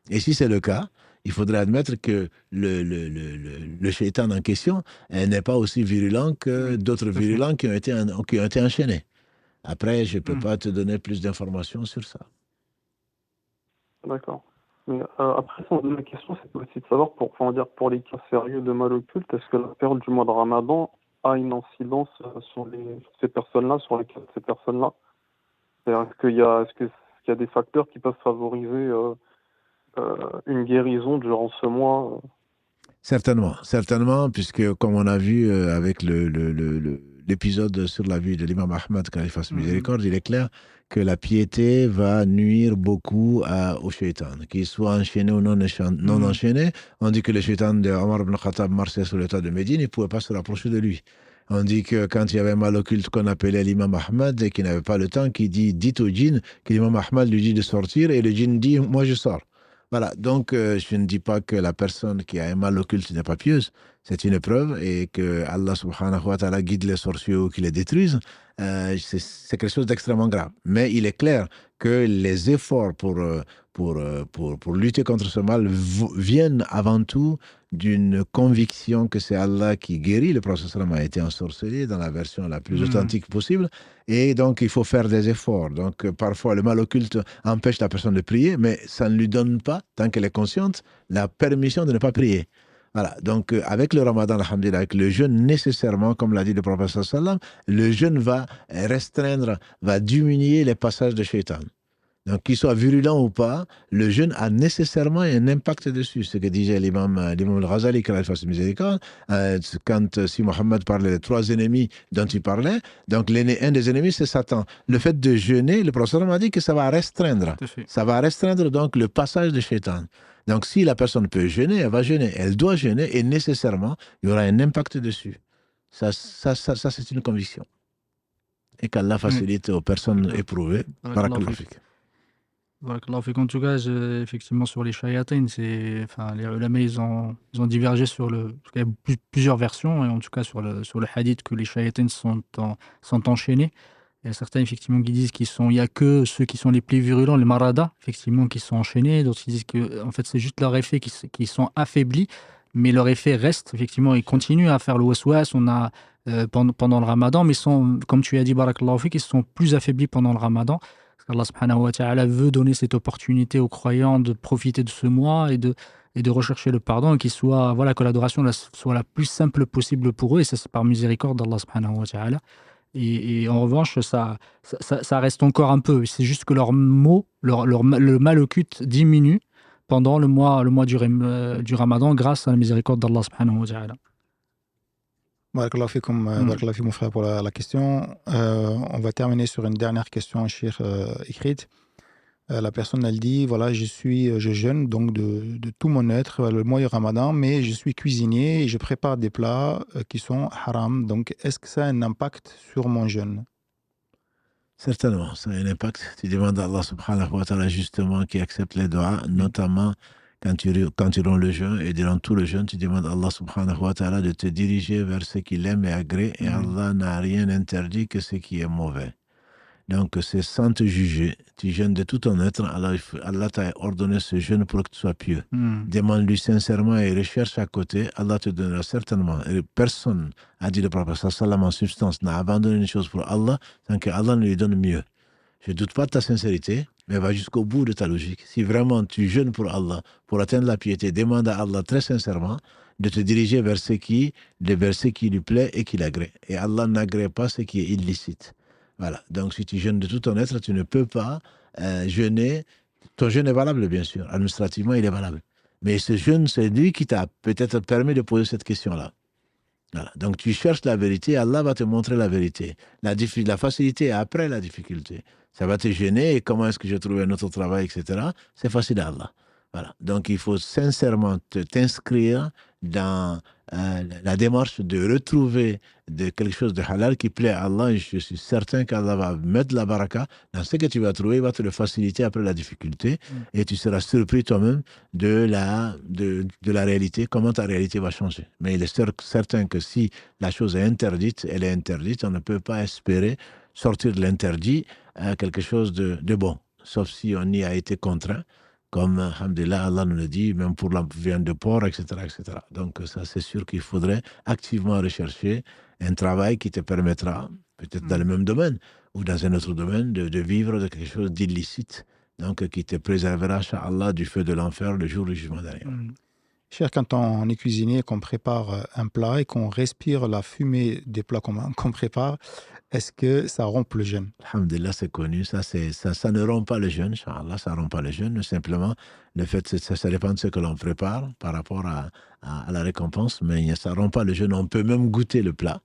Et si c'est le cas, il faudrait admettre que le shaitan en question n'est pas aussi virulent que d'autres virulents qui ont été enchaînés. Après, je ne peux pas te donner plus d'informations sur ça. D'accord. Mais après, la question, c'est aussi de savoir, pour les cas sérieux de mal occulte, est-ce que la période du mois de Ramadan a une incidence sur ces personnes-là, sur les cas de ces personnes-là? Est-ce qu'il y a des facteurs qui peuvent favoriser une guérison durant ce mois? Certainement, puisque comme on a vu avec l'épisode sur la vie de l'imam Ahmad, quand il fasse miséricorde, il est clair que la piété va nuire beaucoup au shaitan, qu'il soit enchaîné ou non enchaîné. On dit que le shaitan de Omar ibn Khattab marchait sur l'état de Médine, il ne pouvait pas se rapprocher de lui. On dit que quand il y avait un mal occulte qu'on appelait l'imam Ahmad et qui n'avait pas le temps, qui dit au djinn, que l'imam Ahmad lui dit de sortir et le djinn dit « moi je sors ». Voilà, donc je ne dis pas que la personne qui a un mal occulte n'est pas pieuse, c'est une épreuve et que Allah subhanahu wa ta'ala guide les sorciers ou qui les détruisent, c'est quelque chose d'extrêmement grave. Mais il est clair que les efforts pour lutter contre ce mal viennent avant tout d'une conviction que c'est Allah qui guérit. Le prophète sallam a été ensorcelé dans la version la plus authentique possible et donc il faut faire des efforts. Donc parfois le mal occulte empêche la personne de prier, mais ça ne lui donne pas, tant qu'elle est consciente, la permission de ne pas prier. Voilà, donc avec le ramadan, alhamdulillah, avec le jeûne, nécessairement, comme l'a dit le prophète sallam, le jeûne va restreindre, va diminuer les passages de shaitan. Donc, qu'il soit virulent ou pas, le jeûne a nécessairement un impact dessus. Ce que disait l'imam al-Ghazali, quand il fasse miséricorde, quand Si Mohamed parlait des 3 ennemis dont il parlait, donc un des ennemis, c'est Satan. Le fait de jeûner, le prophète m'a dit que ça va restreindre. Ça va restreindre donc le passage de shaitan. Donc, si la personne peut jeûner, elle va jeûner. Elle doit jeûner et nécessairement, il y aura un impact dessus. Ça c'est une conviction. Et qu'Allah facilite aux personnes éprouvées. Barakallahu fik. En tout cas, effectivement, sur les shayatines, les ulama, ils ont divergé sur il y a plusieurs versions, et en tout cas sur le hadith que les shayatines sont enchaînés. Il y a certains, effectivement, qui disent qu'il n'y a que ceux qui sont les plus virulents, les maradas, effectivement, qui sont enchaînés. D'autres qui disent que en fait, c'est juste leur effet qui sont affaiblis, mais leur effet reste, effectivement, ils continuent à faire le waswas. On a pendant le ramadan, mais comme tu as dit, barakallahu fik, ils sont plus affaiblis pendant le ramadan. Parce qu'Allah subhanahu wa ta'ala veut donner cette opportunité aux croyants de profiter de ce mois et de rechercher le pardon et que l'adoration soit la plus simple possible pour eux. Et ça, c'est par miséricorde d'Allah subhanahu wa ta'ala. Et en revanche, ça reste encore un peu. C'est juste que le mal occulte diminue pendant le mois du Ramadan grâce à la miséricorde d'Allah subhanahu wa ta'ala. Barakallahu fikoum, barakallahu fik, mon frère, pour la question. On va terminer sur une dernière question, Cheikh, écrite. La personne, elle dit, voilà, je jeûne donc de tout mon être le mois du Ramadan, mais je suis cuisinier et je prépare des plats qui sont haram. Donc, est-ce que ça a un impact sur mon jeûne? Certainement, ça a un impact. Tu demandes à Allah subhanahu wa ta'ala justement qui accepte les doigts, notamment quand tu romps le jeûne et durant tout le jeûne, tu demandes à Allah subhanahu wa ta'ala de te diriger vers ce qu'il aime et agrée. Et Allah n'a rien interdit que ce qui est mauvais. Donc, c'est sans te juger. Tu jeûnes de tout ton être. Allah t'a ordonné ce jeûne pour que tu sois pieux. Demande-lui sincèrement et recherche à côté. Allah te donnera certainement. Et personne, a dit le prophète sallam en substance, n'a abandonné une chose pour Allah sans que Allah ne lui donne mieux. Je ne doute pas de ta sincérité, mais va jusqu'au bout de ta logique. Si vraiment tu jeûnes pour Allah, pour atteindre la piété, demande à Allah très sincèrement de te diriger vers ce qui lui plaît et qui l'agrée. Et Allah n'agrée pas ce qui est illicite. Voilà. Donc, si tu jeûnes de tout ton être, tu ne peux pas jeûner. Ton jeûne est valable, bien sûr. Administrativement, il est valable. Mais ce jeûne, c'est lui qui t'a peut-être permis de poser cette question-là. Voilà. Donc, tu cherches la vérité, Allah va te montrer la vérité. La facilité est après la difficulté. Ça va te gêner. Et comment est-ce que je trouve un autre travail, etc. C'est facile à Allah. Voilà. Donc, il faut sincèrement t'inscrire dans la démarche de retrouver quelque chose de halal qui plaît à Allah. Et je suis certain qu'Allah va mettre la baraka dans ce que tu vas trouver, il va te le faciliter après la difficulté. Et tu seras surpris toi-même de la réalité, comment ta réalité va changer. Mais il est certain que si la chose est interdite, elle est interdite. On ne peut pas espérer sortir de l'interdit à quelque chose de bon, sauf si on y a été contraint. Comme, alhamdulillah, Allah nous le dit, même pour la viande de porc, etc., etc. Donc, ça, c'est sûr qu'il faudrait activement rechercher un travail qui te permettra, peut-être dans le même domaine ou dans un autre domaine, de vivre de quelque chose d'illicite, donc qui te préservera, incha'Allah, du feu de l'enfer le jour du jugement dernier. Cher, quand on est cuisinier, qu'on prépare un plat et qu'on respire la fumée des plats qu'on prépare, est-ce que ça rompt le jeûne? Alhamdulillah, c'est connu. Ça ne rompt pas le jeûne, Inch'Allah, ça ne rompt pas le jeûne. Simplement, le fait, ça dépend de ce que l'on prépare par rapport à la récompense, mais ça ne rompt pas le jeûne. On peut même goûter le plat.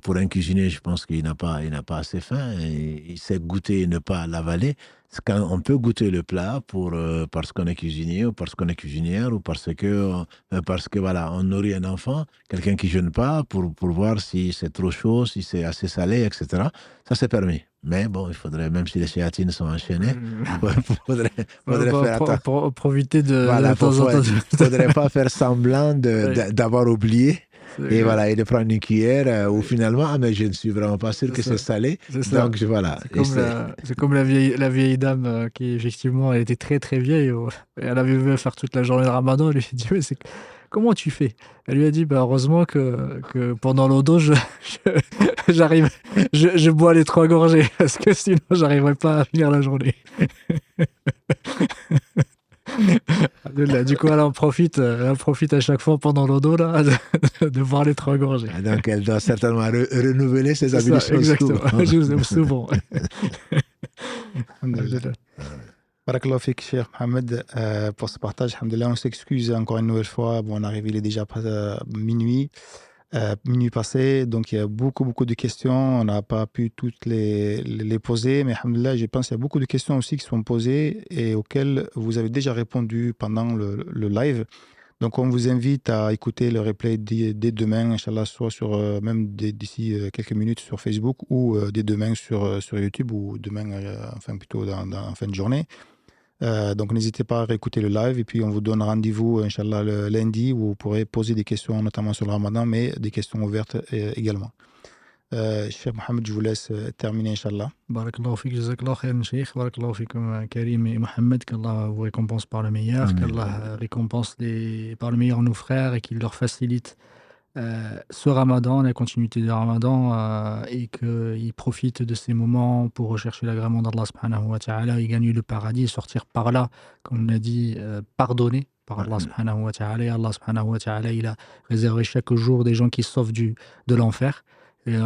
Pour un cuisinier, je pense qu'il n'a pas assez faim. Et il sait goûter et ne pas l'avaler. Quand on peut goûter le plat parce qu'on est cuisinier ou parce qu'on est cuisinière ou parce que voilà, on nourrit un enfant, quelqu'un qui ne jeûne pas pour voir si c'est trop chaud, si c'est assez salé, etc. Ça, c'est permis. Mais bon, il faudrait, même si les chéatines sont enchaînées, il faudrait faire attention. Profiter de temps en temps. Il ne faudrait pas faire semblant d'avoir oublié. Et voilà, et de prendre une cuillère où finalement, mais je ne suis vraiment pas sûr que c'est salé. Donc voilà. C'est comme la vieille dame qui, effectivement, elle était très très vieille. Et elle avait vu faire toute la journée de Ramadan. Elle lui a dit, mais comment tu fais? Elle lui a dit, heureusement que pendant l'odo, j'arrive, je bois les 3 gorgées, parce que sinon, j'arriverais pas à finir la journée. Du coup, elle en profite à chaque fois pendant l'odo de boire les 3 gorgées. Donc, elle doit certainement renouveler ses habitudes. Exactement, je vous aime souvent. Barakallahu fik, Cheikh Mohamed, pour ce partage. Alhamdulillah, on s'excuse encore une nouvelle fois. Bon, on arrive, il est déjà minuit passé, donc il y a beaucoup de questions. On n'a pas pu toutes les poser, mais alhamdulillah, je pense qu'il y a beaucoup de questions aussi qui sont posées et auxquelles vous avez déjà répondu pendant le live. Donc, on vous invite à écouter le replay dès demain, Inch'Allah, soit même d'ici quelques minutes sur Facebook ou dès demain sur YouTube ou demain, plutôt en fin de journée. Donc, n'hésitez pas à réécouter le live et puis on vous donne rendez-vous, Inch'Allah, le lundi où vous pourrez poser des questions, notamment sur le Ramadan, mais des questions ouvertes également. Cheikh Mohamed, je vous laisse terminer, Inch'Allah. Barakallahu fik, jazakallahu khairan, Cheikh. Barakallahu fikum, Karim et Mohamed. Qu'Allah vous récompense par le meilleur, Amin. qu'Allah récompense par le meilleur nos frères et qu'il leur facilite ce ramadan, la continuité du ramadan, et qu'ils profitent de ces moments pour rechercher l'agrément d'Allah subhanahu wa ta'ala et gagner le paradis et sortir par là, comme on a dit, pardonné par Allah subhanahu wa ta'ala. Et Allah subhanahu wa ta'ala, il a réservé chaque jour des gens qui sauvent de l'enfer. Et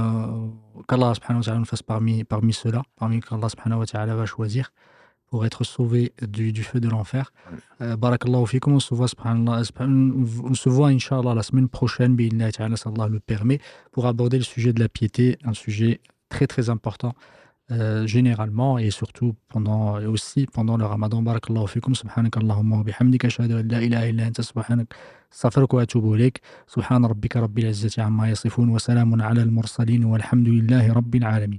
qu'Allah subhanahu wa ta'ala nous fasse parmi ceux-là, parmi qu'Allah subhanahu wa ta'ala va choisir pour être sauvé du feu de l'enfer. Barakallahu fikum, on se voit, Inch'Allah, la semaine prochaine, bi'idhnillahi ta'ala, si Allah le permet, pour aborder le sujet de la piété, un sujet très très important, généralement, et surtout aussi pendant le Ramadan. Barakallahu fikum, subhanakallahumma wa bihamdika, ashhadu an la ilaha illa anta, subhanak, astaghfiruka wa atubu ilayk, subhana rabbika rabbil izzati amma yasifun, wa salamun ala al-mursalin, walhamdulillahi rabbil alamin.